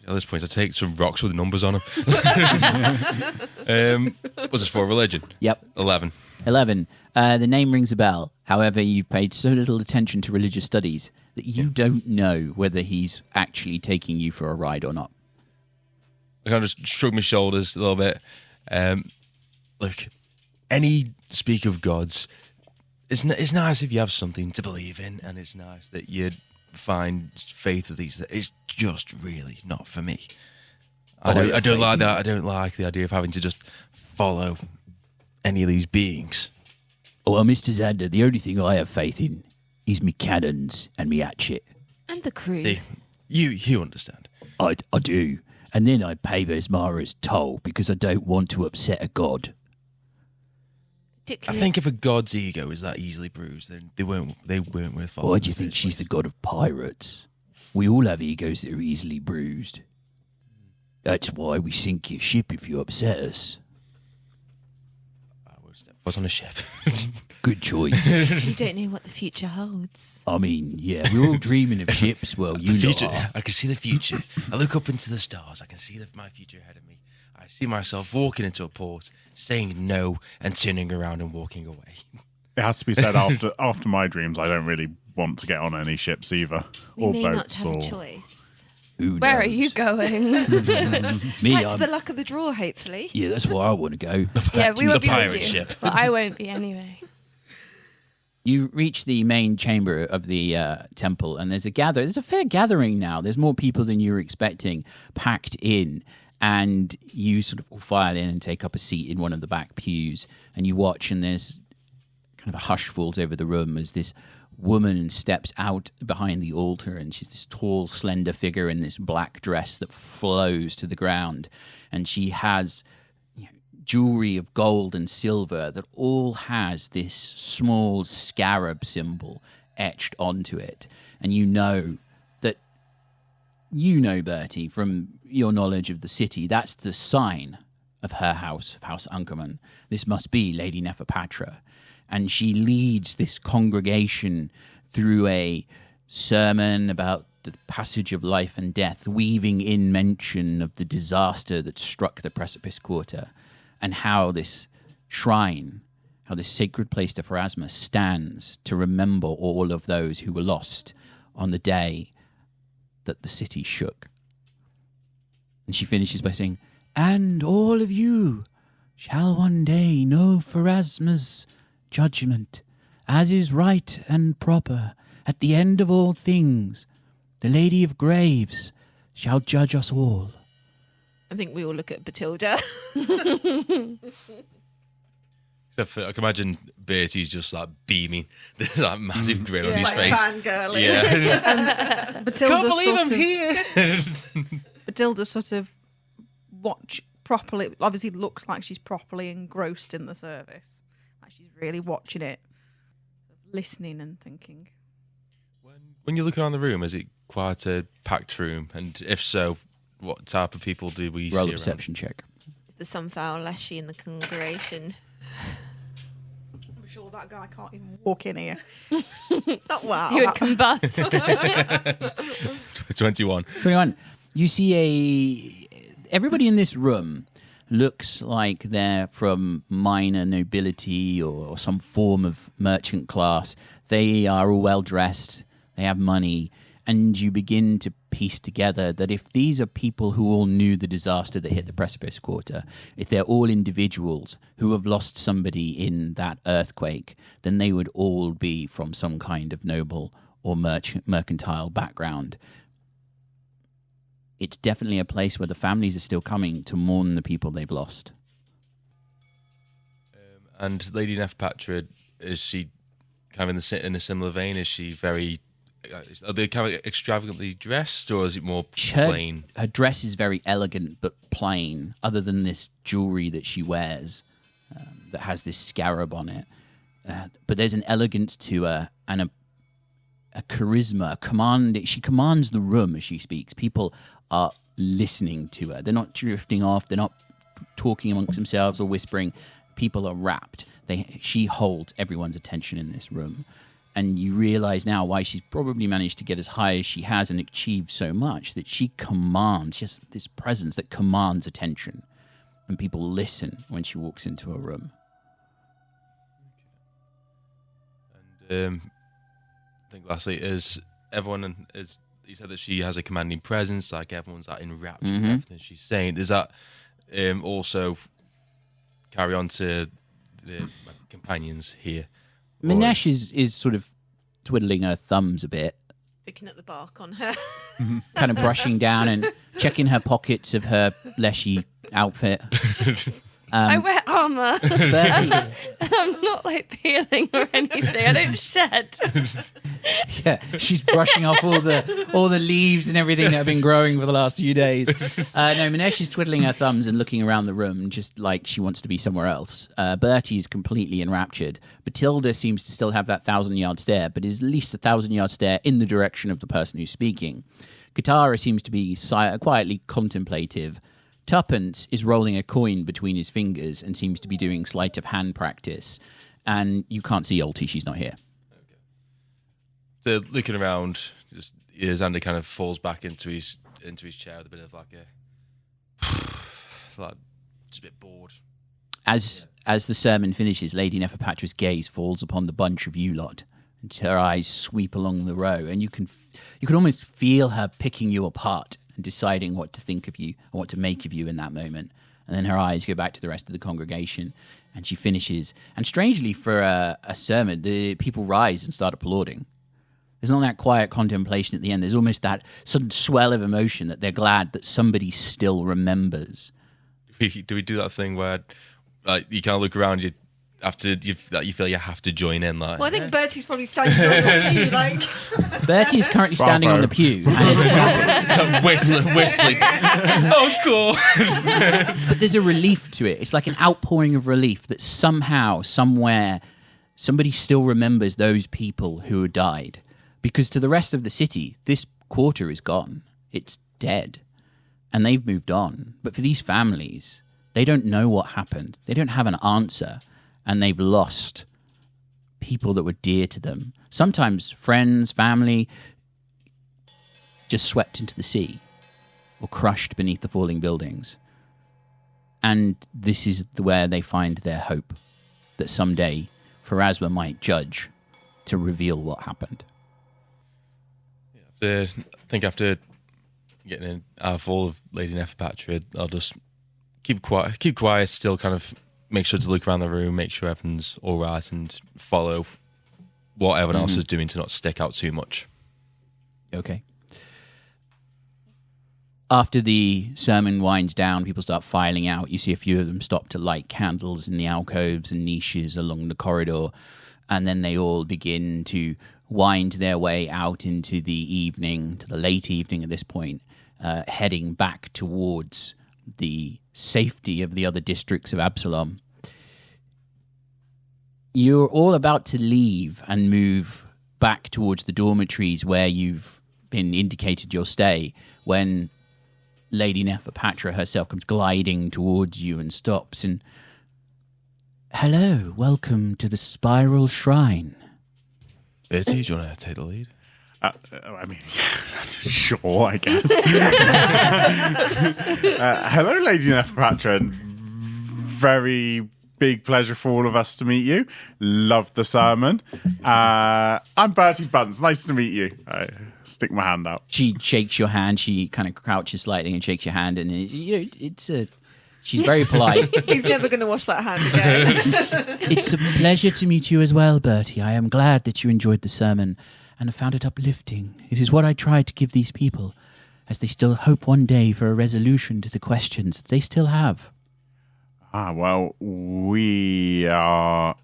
At this point, I take some rocks with numbers on them. What's this for? Religion? Yep. 11. 11. The name rings a bell. However, you've paid so little attention to religious studies that you don't know whether he's actually taking you for a ride or not. I kind of just shrug my shoulders a little bit. Look, any speak of gods, it's nice if you have something to believe in, and it's nice that you find faith with these. It's just really not for me. I don't like that. I don't like the idea of having to just follow any of these beings. Well, Mr. Xander, the only thing I have faith in is me cannons and me hatchet. And the crew. See, you understand. I do. And then I pay Besmara's toll because I don't want to upset a god. I Particularly, think if a god's ego is that easily bruised, then they weren't worth following. Why do you in the think first she's the place. god of pirates? We all have egos that are easily bruised. That's why we sink your ship if you upset us. I would step foot on a ship. Good choice. you don't know what the future holds. I mean, yeah, we're all dreaming of ships. Well, you The lot future. are. I can see the future. I look up into the stars. I can see my future ahead of me. I see myself walking into a port, saying no, and turning around and walking away. It has to be said after my dreams, I don't really want to get on any ships either, We or may not boats, have or a choice. Who Where are knows? you going? Me, Back to the luck of the draw, hopefully. yeah, that's where I want to go. Yeah, we won't the be pirate with you, ship. but I won't be anyway. You reach the main chamber of the temple, and there's a fair gathering now. There's more people than you were expecting packed in, and you sort of all file in and take up a seat in one of the back pews, and you watch, and there's kind of a hush falls over the room as this woman steps out behind the altar, and she's this tall, slender figure in this black dress that flows to the ground, and she has jewelry of gold and silver that all has this small scarab symbol etched onto it. And you know, Bertie, from your knowledge of the city, that's the sign of her house, of House Unkerman. This must be Lady Neferpatra. And she leads this congregation through a sermon about the passage of life and death, weaving in mention of the disaster that struck the Precipice Quarter, and how this shrine, how this sacred place to Pharasma stands to remember all of those who were lost on the day that the city shook. And she finishes by saying, "And all of you shall one day know Pharasma's judgment, as is right and proper. At the end of all things, the Lady of Graves shall judge us all." I think we all look at Bethilde. Except for, I can imagine Bertie's just like beaming. There's that massive grin on his face. Fangirling. Yeah. Can't believe I'm here. Bethilde sort of watch properly. Obviously, looks like she's properly engrossed in the service. Like she's really watching it, listening and thinking. When you look around the room, is it quite a packed room? And if so, what type of people do we Roll see a perception check. Is the sunflower leshy in the congregation? I'm sure that guy can't even walk in here. Not wow. He would combust. 21. 21. You see everybody in this room looks like they're from minor nobility or some form of merchant class. They are all well dressed. They have money. And you begin to piece together that if these are people who all knew the disaster that hit the Precipice Quarter, if they're all individuals who have lost somebody in that earthquake, then they would all be from some kind of noble or mercantile background. It's definitely a place where the families are still coming to mourn the people they've lost. And Lady Neferpatra, is she kind of in a similar vein? Is she very... Are they kind of extravagantly dressed, or is it more plain? Her dress is very elegant but plain, other than this jewelry that she wears that has this scarab on it. But there's an elegance to her and a charisma, a command. She commands the room as she speaks. People are listening to her. They're not drifting off. They're not talking amongst themselves or whispering. People are rapt. She holds everyone's attention in this room. And you realize now why she's probably managed to get as high as she has and achieved so much, that she commands, she has this presence that commands attention. And people listen when she walks into a room. And I think lastly, is everyone, you said that she has a commanding presence, like everyone's that enwrapped with everything she's saying. Does that also carry on to my companions here? Minesh is sort of twiddling her thumbs a bit, Picking at the bark on her. kind of brushing down and checking her pockets of her leshy outfit. I wear armor. Bertie, I'm not like peeling or anything. I don't shed. yeah, she's brushing off all the leaves and everything that have been growing for the last few days. No, Minesh is twiddling her thumbs and looking around the room just like she wants to be somewhere else. Bertie is completely enraptured. Bethilde seems to still have that 1,000-yard stare, but is at least a 1,000-yard stare in the direction of the person who's speaking. Katarra seems to be quietly contemplative. Tuppence is rolling a coin between his fingers and seems to be doing sleight of hand practice. And you can't see Ulti, she's not here. So looking around, Xander kind of falls back into his chair with a bit of like a, like just a bit bored. As the sermon finishes, Lady Neferpatra's gaze falls upon the bunch of you lot, and her eyes sweep along the row, and you can almost feel her picking you apart and deciding what to think of you and what to make of you in that moment. And then her eyes go back to the rest of the congregation, and she finishes. And strangely, for a sermon, the people rise and start applauding. There's not that quiet contemplation at the end. There's almost that sudden swell of emotion that they're glad that somebody still remembers. Do we do that thing where you kind of look around, you feel you have to join in? Like, well, I think Bertie's probably standing on the pew, like. Bertie is currently standing on the pew. And whistling. Oh, cool. But there's a relief to it. It's like an outpouring of relief that somehow, somewhere, somebody still remembers those people who had died. Because to the rest of the city, this quarter is gone. It's dead. And they've moved on. But for these families, they don't know what happened. They don't have an answer. And they've lost people that were dear to them. Sometimes friends, family, just swept into the sea or crushed beneath the falling buildings. And this is where they find their hope that someday Pharasma might judge to reveal what happened. I think after getting a full of Lady Neferpatra, I'll just keep quiet, still kind of make sure to look around the room, make sure everything's all right, and follow what everyone else is doing to not stick out too much. Okay. After the sermon winds down, people start filing out. You see a few of them stop to light candles in the alcoves and niches along the corridor, and then they all begin to wind their way out into the evening, to the late evening at this point, heading back towards the safety of the other districts of Absalom. You're all about to leave and move back towards the dormitories where you've been indicated your stay when Lady Neferpatra herself comes gliding towards you and stops and, "Hello, welcome to the Spiral Shrine." Bertie, do you want to take the lead? I mean, sure, I guess. Hello, Lady Neferpatra, and very big pleasure for all of us to meet you. Love the sermon. I'm Bertie Bunce. Nice to meet you. I stick my hand out. She shakes your hand. She kind of crouches slightly and shakes your hand, and she's very polite. He's never going to wash that hand again. It's a pleasure to meet you as well, Bertie. I am glad that you enjoyed the sermon and have found it uplifting. It is what I try to give these people, as they still hope one day for a resolution to the questions that they still have. Well, we are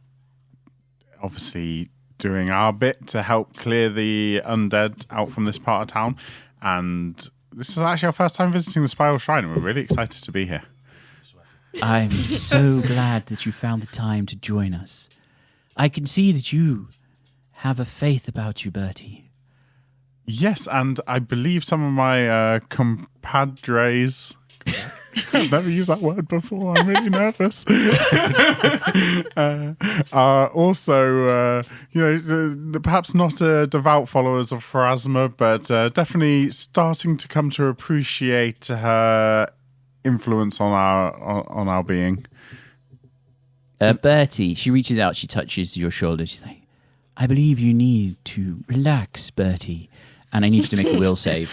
obviously doing our bit to help clear the undead out from this part of town, and this is actually our first time visiting the Spiral Shrine, and we're really excited to be here. I'm so glad that you found the time to join us. I can see that you have a faith about you, Bertie. Yes, and I believe some of my compadres... I've never used that word before. I'm really nervous. Are also, perhaps not devout followers of Pharasma, but definitely starting to come to appreciate her influence on our being. Bertie, she reaches out, she touches your shoulder. She's like, "I believe you need to relax, Bertie, and I need you to make a will save."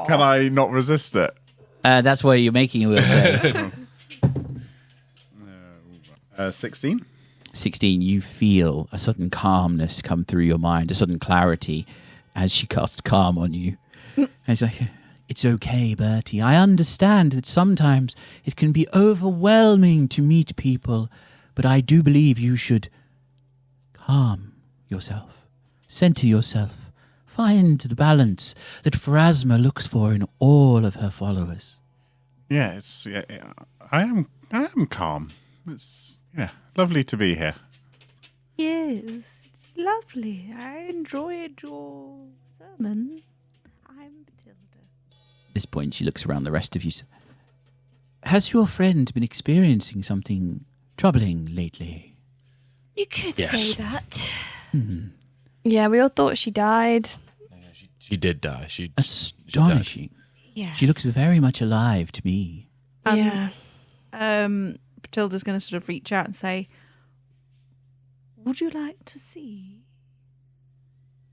Can I not resist it? That's why you're making a will save. 16. 16, you feel a sudden calmness come through your mind, a sudden clarity as she casts calm on you. And it's like, "It's okay, Bertie. I understand that sometimes it can be overwhelming to meet people, but I do believe you should calm yourself, center yourself, find the balance that Pharasma looks for in all of her followers." Yeah, I am calm. It's lovely to be here. Yes, it's lovely. I enjoyed your sermon. I'm Bethilde. At this point, she looks around the rest of you. "Has your friend been experiencing something troubling lately?" You could Yes. say that. Yeah, we all thought she died. She did die. Astonishing. Yes. She looks very much alive to me. Yeah. Bethilde's going to sort of reach out and say, "Would you like to see?"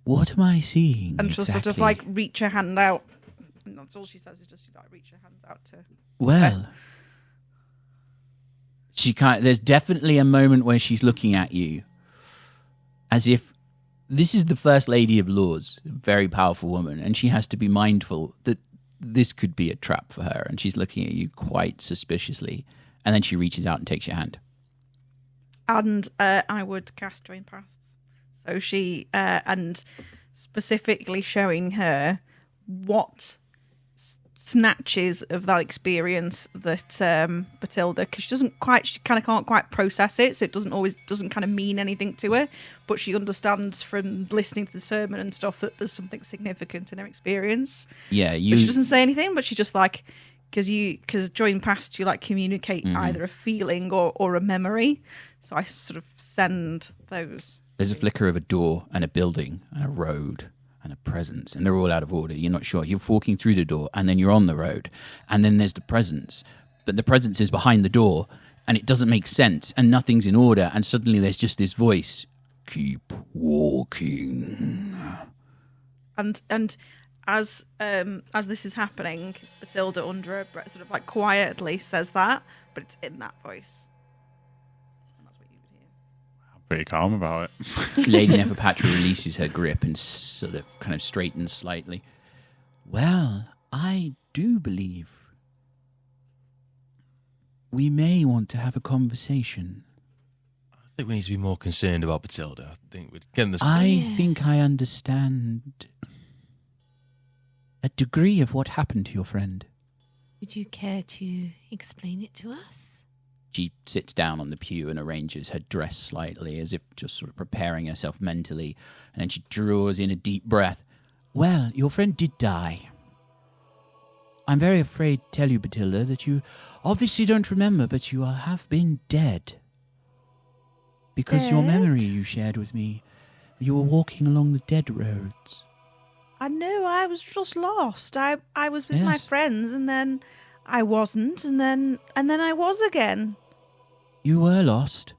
What am I seeing? And she'll sort of exactly? like reach her hand out. And that's all she says is just like reach her hands out to. Well, there's definitely a moment where she's looking at you as if this is the First Lady of Laws, a very powerful woman, and she has to be mindful that this could be a trap for her, and she's looking at you quite suspiciously, and then she reaches out and takes your hand. And I would cast Join Pasts. So she, and specifically showing her what snatches of that experience that Bethilde, because she kind of can't quite process it, so it doesn't kind of mean anything to her, but she understands from listening to the sermon and stuff that there's something significant in her experience. Yeah, So she doesn't say anything, but she just like, because Join Past, you like communicate either a feeling or a memory. So I sort of send those. There's a flicker of a door and a building and a road and a presence, and they're all out of order. You're not sure. You're walking through the door, and then you're on the road, and then there's the presence. But the presence is behind the door, and it doesn't make sense, and nothing's in order, and suddenly there's just this voice. Keep walking. And as this is happening, Bethilde under her breath sort of like quietly says that, but it's in that voice. And that's what you would hear. I'm pretty calm about it. Lady Neferpatra releases her grip and sort of kind of straightens slightly. Well, I do believe we may want to have a conversation. I think we need to be more concerned about Bethilde. I think we're getting this. I think I understand a degree of what happened to your friend. Would you care to explain it to us? She sits down on the pew and arranges her dress slightly, as if just sort of preparing herself mentally, and then she draws in a deep breath. Well, your friend did die. I'm very afraid to tell you, Bethilde, that you obviously don't remember, but you have been dead. Because your memory you shared with me, you were walking along the dead roads. I know, I was just lost. I was with my Yes. friends, and then I wasn't, and then I was again. You were lost,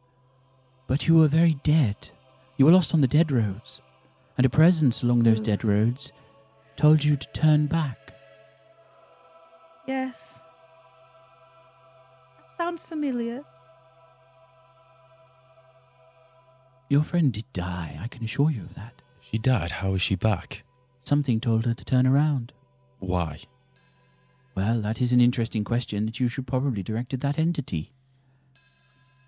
but you were very dead. You were lost on the dead roads, and a presence along those dead roads told you to turn back. Yes. That sounds familiar. Your friend did die, I can assure you of that. She died. How is she back? Something told her to turn around. Why? Well, that is an interesting question that you should probably direct at that entity.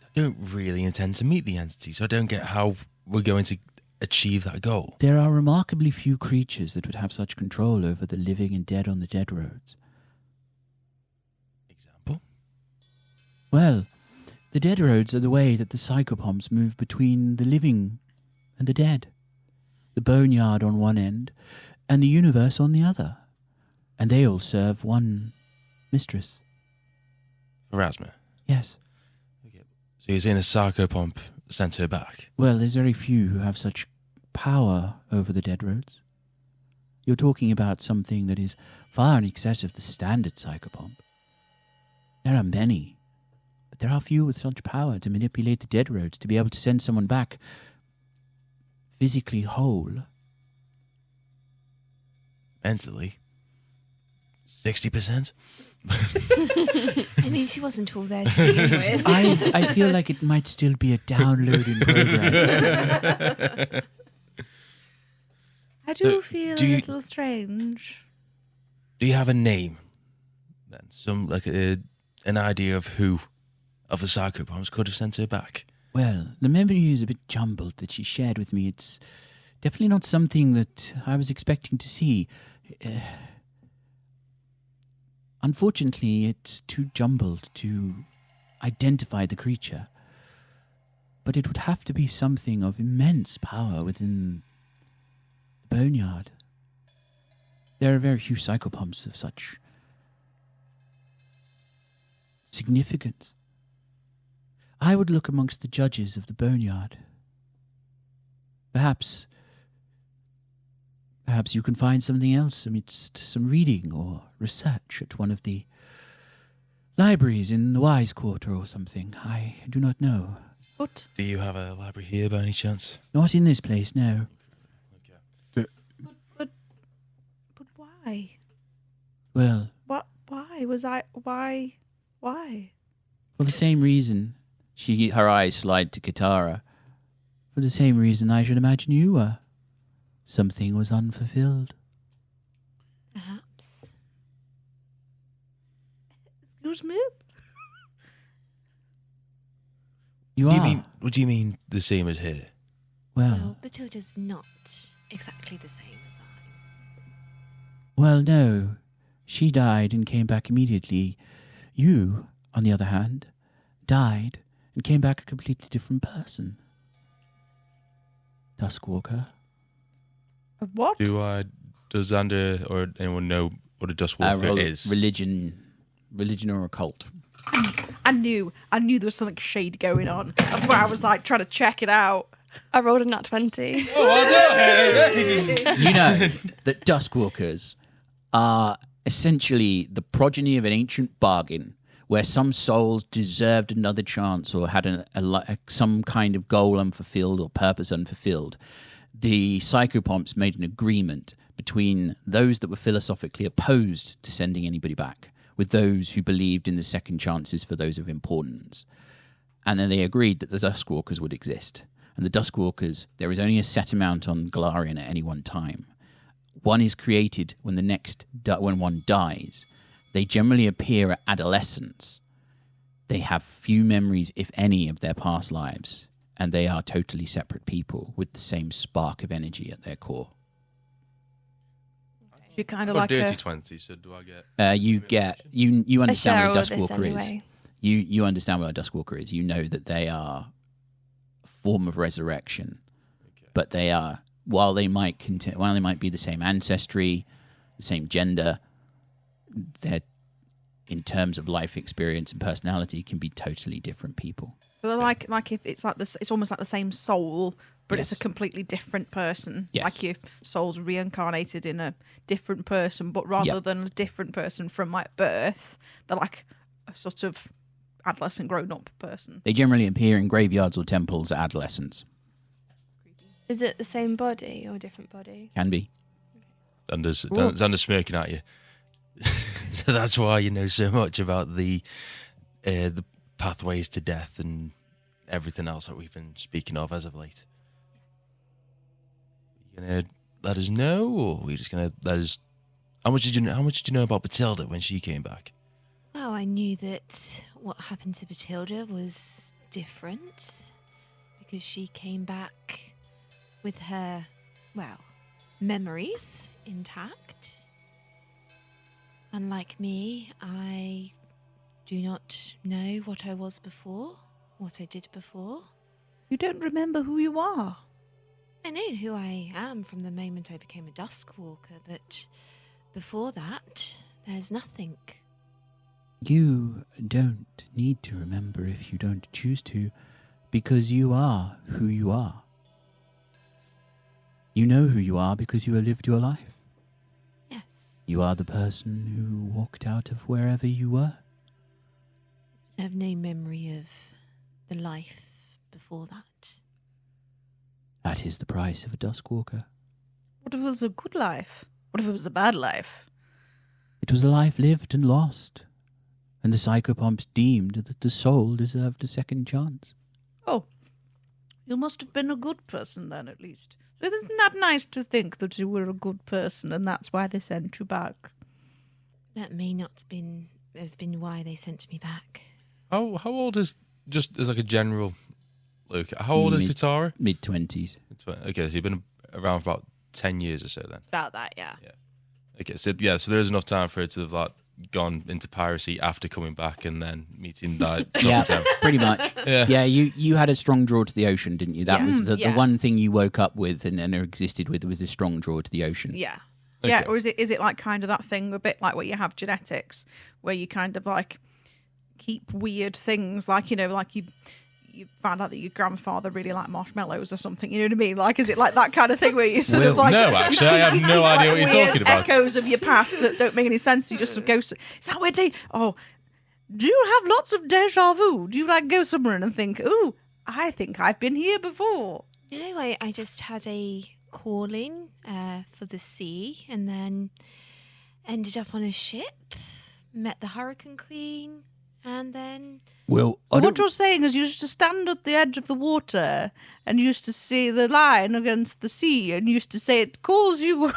I don't really intend to meet the entity, so I don't get how we're going to achieve that goal. There are remarkably few creatures that would have such control over the living and dead on the dead roads. Example? Well, the dead roads are the way that the psychopomps move between the living and the dead. The boneyard on one end and the universe on the other. And they all serve one mistress. Pharasma. Yes. So you're saying a psychopomp sent her back? Well, there's very few who have such power over the dead roads. You're talking about something that is far in excess of the standard psychopomp. There are many, but there are few with such power to manipulate the dead roads, to be able to send someone back physically whole. Mentally? 60%? I mean, she wasn't all there to begin with. I feel like it might still be a download in progress. I do feel do a you- little strange. Do you have a name? Then some like an idea of who of the psychopomps could have sent her back? Well, the memory is a bit jumbled that she shared with me. It's definitely not something that I was expecting to see. Unfortunately, it's too jumbled to identify the creature. But it would have to be something of immense power within the boneyard. There are very few psychopomps of such significance. I would look amongst the judges of the boneyard. Perhaps Perhaps you can find something else amidst some reading or research at one of the libraries in the Wise Quarter or something. I do not know. But Do you have a library here by any chance? Not in this place, no. Okay. but why? Well, What? Why was I? Why? for the same reason, her eyes slide to Katarra. For the same reason I should imagine you were. Something was unfulfilled. Perhaps. Excuse me. You What are. do you mean the same as here? Well, Bethilde's not exactly the same as I. Well, no. She died and came back immediately. You, on the other hand, died and came back a completely different person. Duskwalker. What? Does Xander or anyone know what a Dustwalker is? Religion or occult. I knew there was something shady going on. That's why I was like trying to check it out. I rolled a nat 20. You know that Duskwalkers are essentially the progeny of an ancient bargain where some souls deserved another chance or had some kind of goal unfulfilled or purpose unfulfilled. The psychopomps made an agreement between those that were philosophically opposed to sending anybody back with those who believed in the second chances for those of importance. And then they agreed that the Duskwalkers would exist. And the Duskwalkers, there is only a set amount on Golarion at any one time. One is created when when one dies. They generally appear at adolescence. They have few memories, if any, of their past lives. And they are totally separate people with the same spark of energy at their core. You're kind I've of got like dirty a... 20, so do I get... You I understand share what all a of this Duskwalker is. anyway. You understand what a Duskwalker is. You know that they are a form of resurrection, but they are while they might be the same ancestry, the same gender, they're in terms of life experience and personality can be totally different people. So they're like if it's like this, it's almost like the same soul, but Yes. it's a completely different person. Yes. Like your soul's reincarnated in a different person, but rather Yep. than a different person from like birth, they're like a sort of adolescent grown-up person. They generally appear in graveyards or temples at adolescence. Is it the same body or different body? Can be. Xander's smirking at you. So that's why you know so much about the pathways to death and everything else that we've been speaking of as of late. You gonna let us know, or are we just gonna let us? How much did you know about Bethilde when she came back? Well, I knew that what happened to Bethilde was different because she came back with her, well, memories intact. Unlike me, I do not know what I was before, what I did before. You don't remember who you are. I know who I am from the moment I became a Duskwalker, but before that, there's nothing. You don't need to remember if you don't choose to, because you are who you are. You know who you are because you have lived your life. Yes. You are the person who walked out of wherever you were. I have no memory of the life before that. That is the price of a Duskwalker. What if it was a good life? What if it was a bad life? It was a life lived and lost, and the psychopomps deemed that the soul deserved a second chance. Oh, you must have been a good person then, at least. So isn't that nice to think that you were a good person and that's why they sent you back? That may not have been why they sent me back. How old is, just as like a general look, how old is Katarra? Mid-20s. Okay, so you've been around for about 10 years or so then. About that, yeah. Okay, so yeah, so there is enough time for her to have like gone into piracy after coming back and then meeting that. Yeah, pretty much. Yeah. You had a strong draw to the ocean, didn't you? That Yeah. was the Yeah. one thing you woke up with and existed with was a strong draw to the ocean. Yeah. Okay. Yeah, or is it like kind of that thing a bit like where you have genetics, where you kind of like keep weird things, like, you know, like you found out that your grandfather really liked marshmallows or something. You know what I mean? Like, is it like that kind of thing where you sort of like... No, actually, I have no idea what you're weird talking about. echoes of your past that don't make any sense. You just sort of go... Is that where do you have lots of deja vu? Do you like go somewhere and think, ooh, I think I've been here before? No, I just had a calling for the sea and then ended up on a ship, met the Hurricane Queen, and then... Well, So what you're saying is you used to stand at the edge of the water and used to see the line against the sea and used to say it calls you...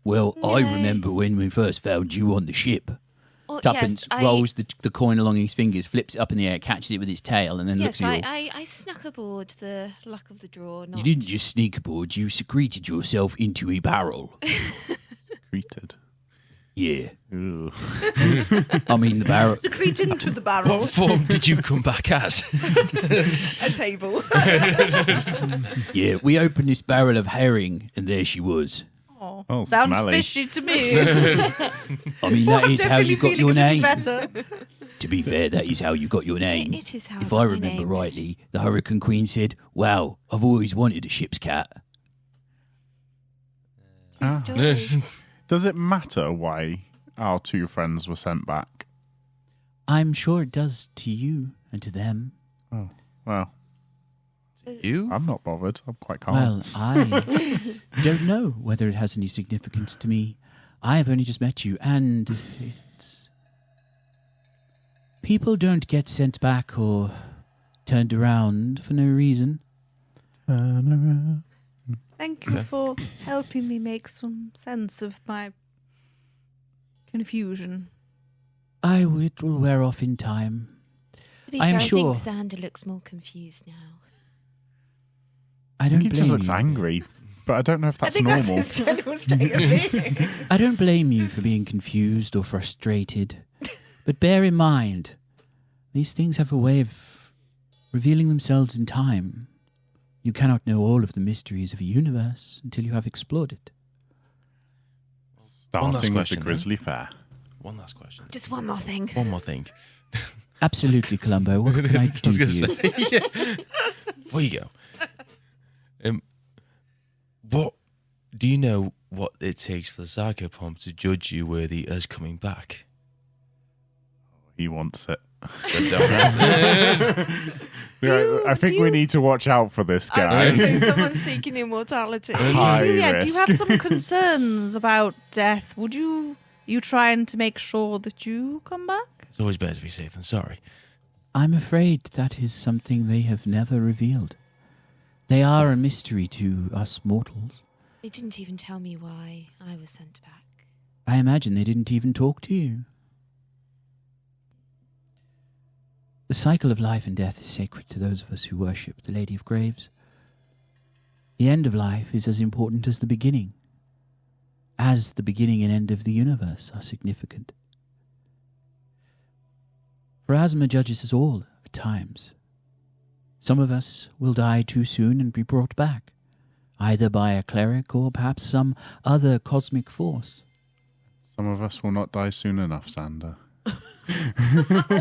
Well, I No. remember when we first found you on the ship. Oh, Tuppence yes, rolls the coin along his fingers, flips it up in the air, catches it with his tail, and then looks Yes, at you. I snuck aboard the luck of the draw. You didn't just sneak aboard, you secreted yourself into a barrel. Secreted. Yeah. Ooh. I mean, the barrel. Secrete into the barrel. What form did you come back as? A table. Yeah, we opened this barrel of herring, and there she was. Oh, Sounds smelly. fishy to me. I mean, that is how you got your name. Better. To be fair, that is how you got your name. It is how I If got I my remember name. rightly, the Hurricane Queen said, "Wow, I've always wanted a ship's cat." True story. Does it matter why our two friends were sent back? I'm sure it does to you and to them. Oh, well, You? I'm not bothered. I'm quite calm. Well, I don't know whether it has any significance to me. I have only just met you, and it's... People don't get sent back or turned around for no reason. Turn around. Thank you for helping me make some sense of my confusion. It will wear off in time. To be I am fair, sure. I think Xander looks more confused now. I I don't think he blame just looks you. angry, but I don't know if that's I think normal. that's his general state of being. I don't blame you for being confused or frustrated. But bear in mind, these things have a way of revealing themselves in time. You cannot know all of the mysteries of a universe until you have explored it. One last Starting with question, the then. Grizzly Fair. One last question. Just one more thing. One more thing. Absolutely, Columbo. What can I do was for going you? to say. Yeah. Before you go, what do you know what it takes for the Psychopomp to judge you worthy as coming back? He wants it. But don't have Yeah, I think do we you- need to watch out for this guy. someone's seeking immortality. High do you have risk. some concerns about death? Would you trying to make sure that you come back? It's always better to be safe than sorry. I'm afraid that is something they have never revealed. They are a mystery to us mortals. They didn't even tell me why I was sent back. I imagine they didn't even talk to you. The cycle of life and death is sacred to those of us who worship the Lady of Graves. The end of life is as important as the beginning, as the beginning and end of the universe are significant. Pharasma judges us all at times. Some of us will die too soon and be brought back, either by a cleric or perhaps some other cosmic force. Some of us will not die soon enough, Xander.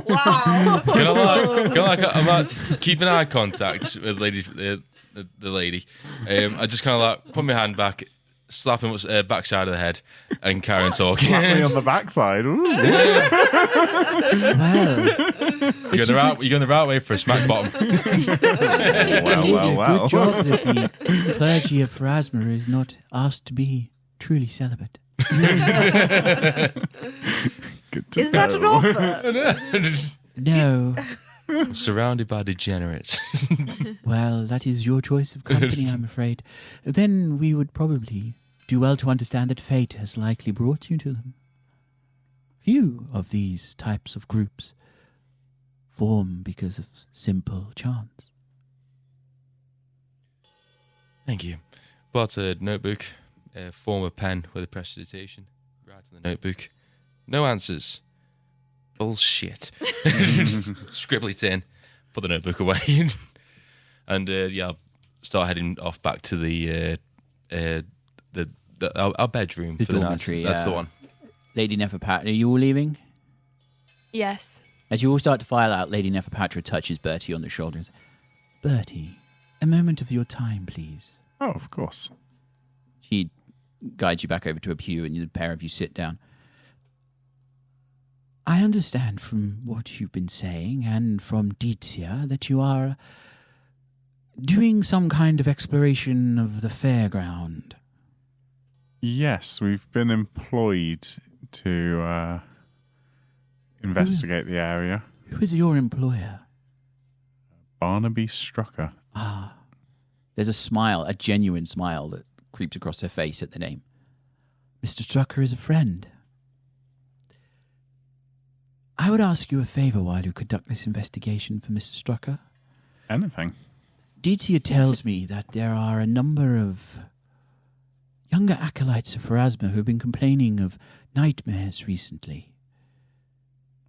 Wow. I'm like keeping eye contact with the lady. I just kind of like put my hand back, slap him backside of the head, and carry on talking. Slap me on the backside. Ooh. Well, You're going the right way for a smack bottom. Well, it is a well. good job that the clergy of Pharasma is not asked to be truly celibate. Good to Is that an know. offer? No. Surrounded by degenerates. Well, that is your choice of company, I'm afraid. Then we would probably do well to understand that fate has likely brought you to them. Few of these types of groups form because of simple chance. Thank you. Bought a notebook, a form of pen with a prestidigitation. Write in the notebook. No answers. Bullshit. Scribble it in. Put the notebook away. And I'll start heading off back to our bedroom The for the night. dormitory, That's the yeah. one. Lady Neferpat, are you all leaving? Yes. As you all start to file out, Lady Neferpatra touches Bertie on the shoulder and says, Bertie, a moment of your time, please. Oh, of course. She guides you back over to a pew and the pair of you sit down. I understand from what you've been saying and from Dizia that you are doing some kind of exploration of the fairground. Yes, we've been employed to investigate the area. Who is your employer? Barnaby Strucker. Ah. There's a smile, a genuine smile that creeps across her face at the name. Mr. Strucker is a friend. I would ask you a favour while you conduct this investigation for Mr. Strucker. Anything. Dizia tells me that there are a number of younger acolytes of Pharasma who have been complaining of nightmares recently.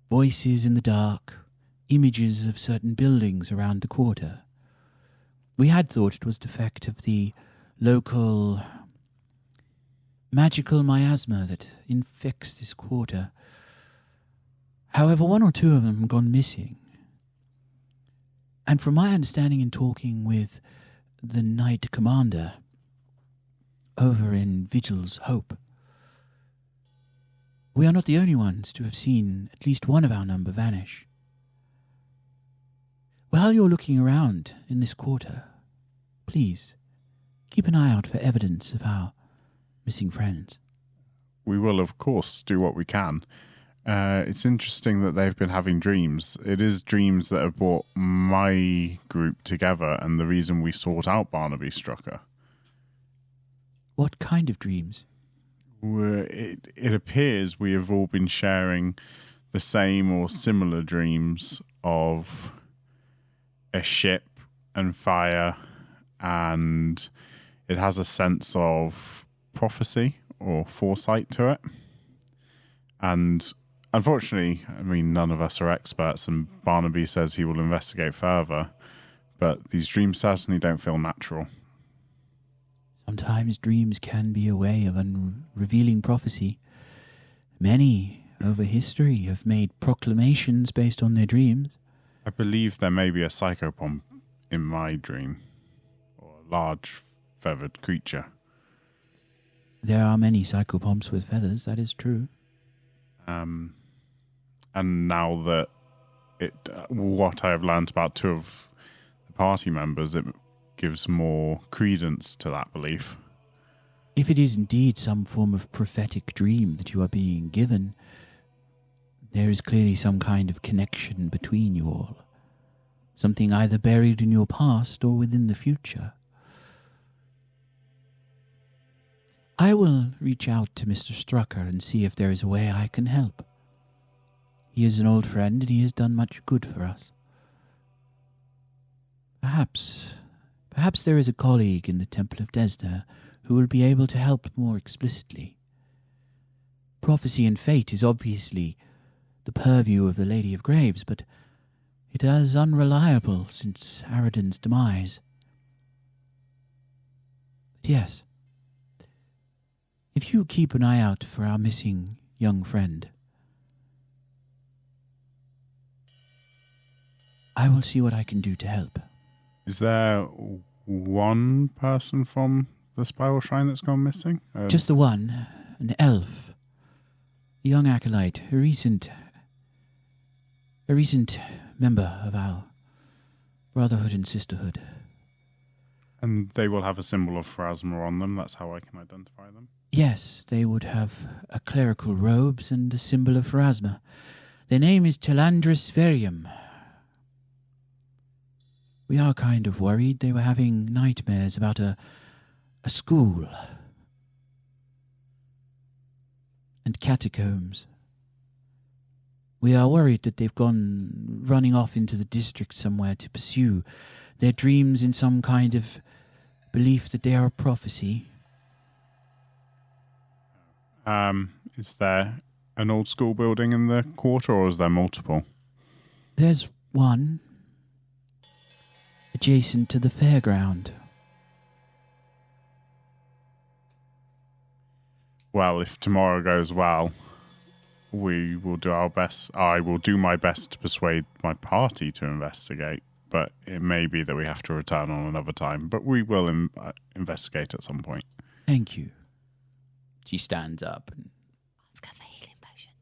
Voices in the dark, images of certain buildings around the quarter. We had thought it was the effect of the local magical miasma that infects this quarter. However, one or two of them have gone missing. And from my understanding in talking with the Knight Commander over in Vigil's Hope, we are not the only ones to have seen at least one of our number vanish. While you're looking around in this quarter, please keep an eye out for evidence of our missing friends. We will, of course, do what we can. It's interesting that they've been having dreams. It is dreams that have brought my group together and the reason we sought out Barnaby Strucker. What kind of dreams? It appears we have all been sharing the same or similar dreams of a ship and fire, and it has a sense of prophecy or foresight to it. And unfortunately, I mean, none of us are experts, and Barnaby says he will investigate further, but these dreams certainly don't feel natural. Sometimes dreams can be a way of revealing prophecy. Many over history have made proclamations based on their dreams. I believe there may be a psychopomp in my dream, or a large feathered creature. There are many psychopomps with feathers, that is true. And now that what I have learned about two of the party members, it gives more credence to that belief. If it is indeed some form of prophetic dream that you are being given, there is clearly some kind of connection between you all. Something either buried in your past or within the future. I will reach out to Mr. Strucker and see if there is a way I can help. He is an old friend and he has done much good for us. Perhaps there is a colleague in the Temple of Desna who will be able to help more explicitly. Prophecy and fate is obviously the purview of the Lady of Graves, but it is unreliable since Adon's demise. But yes, if you keep an eye out for our missing young friend, I will see what I can do to help. Is there one person from the Spiral Shrine that's gone missing? Just the one, an elf, a young acolyte, a recent member of our brotherhood and sisterhood. And they will have a symbol of Pharasma on them, that's how I can identify them? Yes, they would have a clerical robes and a symbol of Pharasma. Their name is Telandris Verium. We are kind of worried they were having nightmares about a school and catacombs. We are worried that they've gone running off into the district somewhere to pursue their dreams in some kind of belief that they are a prophecy. Is there an old school building in the quarter, or is there multiple? There's one adjacent to the fairground. Well, if tomorrow goes well, we will do our best. I will do my best to persuade my party to investigate, but it may be that we have to return on another time. But we will investigate at some point. Thank you. She stands up and Ask her for healing potions.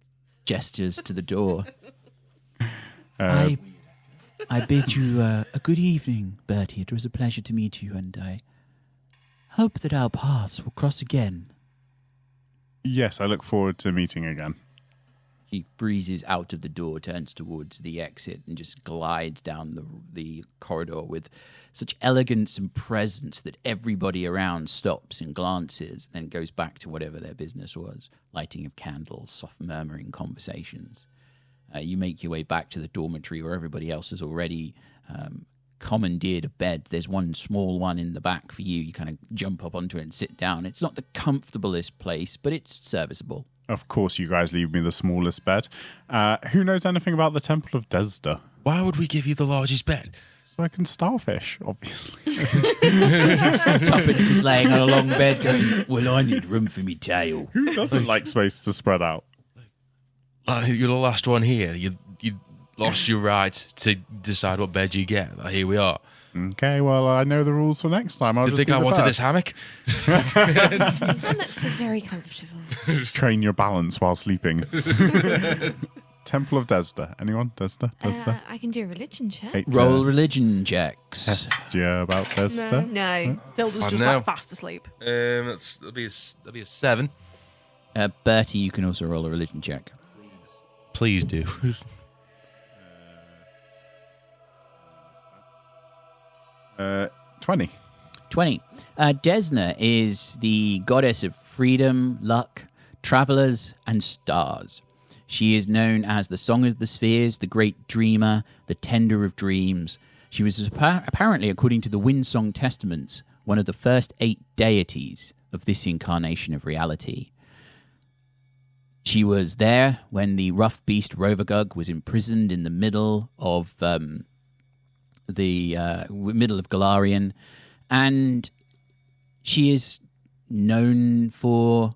gestures to the door. I bid you a good evening, Bertie. It was a pleasure to meet you, and I hope that our paths will cross again. Yes, I look forward to meeting again. She breezes out of the door, turns towards the exit, and just glides down the corridor with such elegance and presence that everybody around stops and glances, then goes back to whatever their business was. Lighting of candles, soft murmuring conversations. You make your way back to the dormitory where everybody else has already commandeered a bed. There's one small one in the back for you. You kind of jump up onto it and sit down. It's not the comfortablest place, but it's serviceable. Of course, you guys leave me the smallest bed. Who knows anything about the Temple of Desda? Why would we give you the largest bed? So I can starfish, obviously. Tuppence is laying on a long bed going, well, I need room for me tail. Who doesn't like space to spread out? You're the last one here. You lost your right to decide what bed you get. Here we are. Okay, well, I know the rules for next time. Did you think I wanted this hammock? Hammocks are very comfortable. Train your balance while sleeping. Temple of Desda. Anyone? Desda? I can do a religion check. Roll religion checks. Test you about Desda? No, Dilda's I just know. like fast asleep. That'll be a 7. Bertie, you can also roll a religion check. Please do. 20. 20. Desna is the goddess of freedom, luck, travelers, and stars. She is known as the Song of the Spheres, the Great Dreamer, the Tender of Dreams. She was apparently, according to the Windsong Testaments, one of the first 8 deities of this incarnation of reality. She was there when the rough beast Rovagug was imprisoned in the middle of Golarion, and she is known for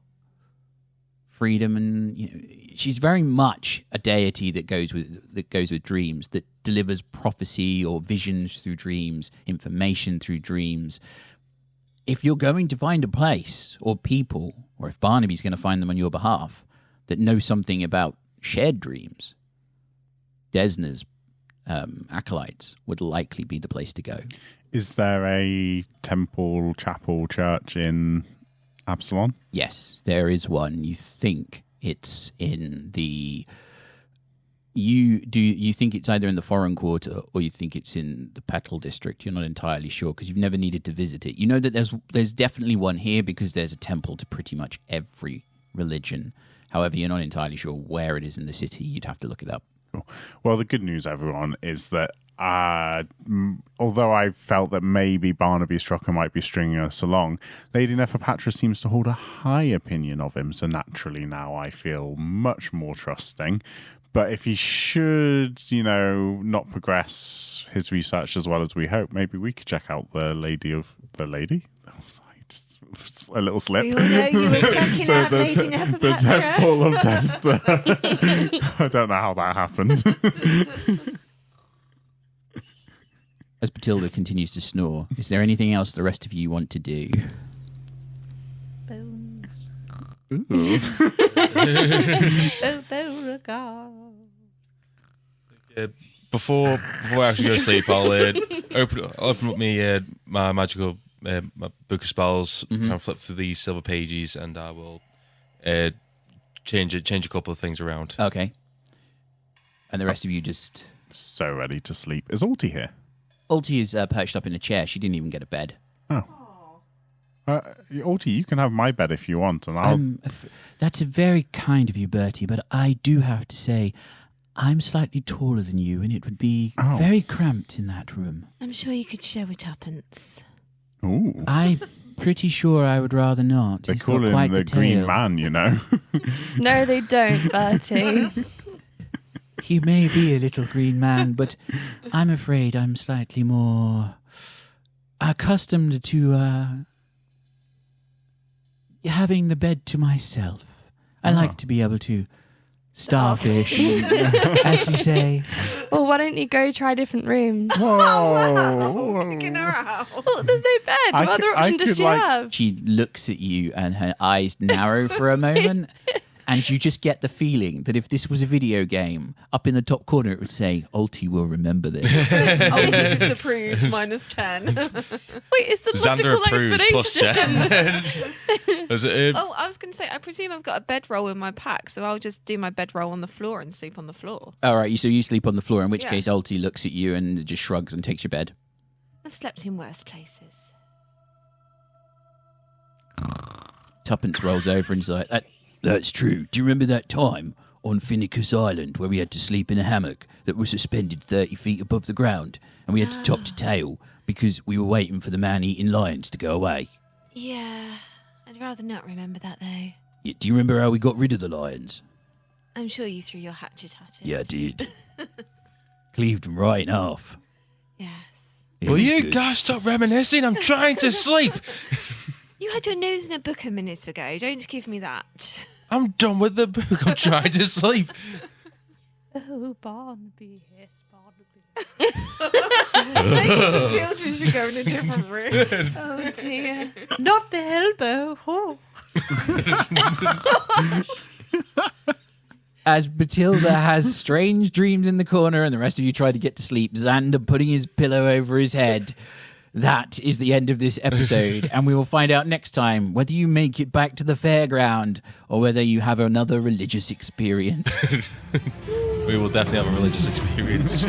freedom, and she's very much a deity that goes with dreams, that delivers prophecy or visions through dreams, information through dreams. If you're going to find a place or people, or if Barnaby's going to find them on your behalf, that know something about shared dreams, Desna's acolytes would likely be the place to go. Is there a temple, chapel, church in Absalom? Yes, there is one. You think it's in the... You think it's either in the foreign quarter or you think it's in the Petal district. You're not entirely sure because you've never needed to visit it. You know that there's definitely one here because there's a temple to pretty much every religion. However, you're not entirely sure where it is in the city. You'd have to look it up. Well, the good news, everyone, is that although I felt that maybe Barnaby Strucker might be stringing us along, Lady Neferpatra seems to hold a high opinion of him, so naturally now I feel much more trusting. But if he should, not progress his research as well as we hope, maybe we could check out the lady? Oh, sorry, just a little slip. We all know you were checking out Lady The Neferpatra. Temple of Dexter. I don't know how that happened. As Bethilde continues to snore, is there anything else the rest of you want to do? Bones. Ooh. Oh, Beauregard. Before I actually go to sleep, I'll open up my magical my book of spells, kind of flip through these silver pages, and I will change a couple of things around. Okay. And the rest of you just... So ready to sleep. Is Alti here? Alti is perched up in a chair. She didn't even get a bed. Oh. Alti, you can have my bed if you want, and I'll... That's very kind of you, Bertie, but I do have to say, I'm slightly taller than you, and it would be very cramped in that room. I'm sure you could share with Tuppence. Ooh. I'm pretty sure I would rather not. They He's call got him quite the tail. Green Man, No, they don't, Bertie. He may be a little green man, but I'm afraid I'm slightly more accustomed to having the bed to myself. I like to be able to Starfish, as you say. Well, why don't you go try different rooms? Picking her out. Well, there's no bed. What other option does she have? She looks at you and her eyes narrow for a moment. And you just get the feeling that if this was a video game, up in the top corner it would say, Alti will remember this. Alti disapproves, -10. Wait, is the Xander logical approves, explanation? +10. Oh, I was going to say, I presume I've got a bedroll in my pack, so I'll just do my bedroll on the floor and sleep on the floor. All right, so you sleep on the floor, in which case Alti looks at you and just shrugs and takes your bed. I've slept in worse places. Tuppence rolls over and he's like, That's true. Do you remember that time on Finicus Island where we had to sleep in a hammock that was suspended 30 feet above the ground and we had to top to tail because we were waiting for the man-eating lions to go away? Yeah, I'd rather not remember that, though. Yeah, do you remember how we got rid of the lions? I'm sure you threw your hatchet at it. Yeah, I did. Cleaved them right in half. Yes. Will you guys stop reminiscing? I'm trying to sleep. You had your nose in a book a minute ago. Don't give me that. I'm done with the book. I'm trying to sleep. Oh, Barnaby, yes, Barnaby. The children should go in a different room. Oh, dear. Not the elbow. Oh. As Bethilde has strange dreams in the corner and the rest of you try to get to sleep, Xander putting his pillow over his head. That is the end of this episode, and we will find out next time whether you make it back to the fairground or whether you have another religious experience. We will definitely have a religious experience.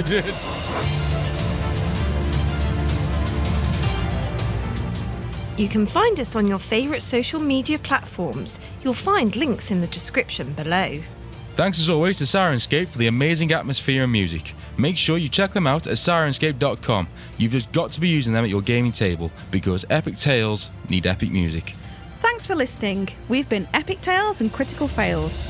You can find us on your favourite social media platforms. You'll find links in the description below. Thanks as always to Syrinscape for the amazing atmosphere and music. Make sure you check them out at Syrinscape.com. You've just got to be using them at your gaming table because epic tales need epic music. Thanks for listening. We've been Epic Tales and Critical Fails.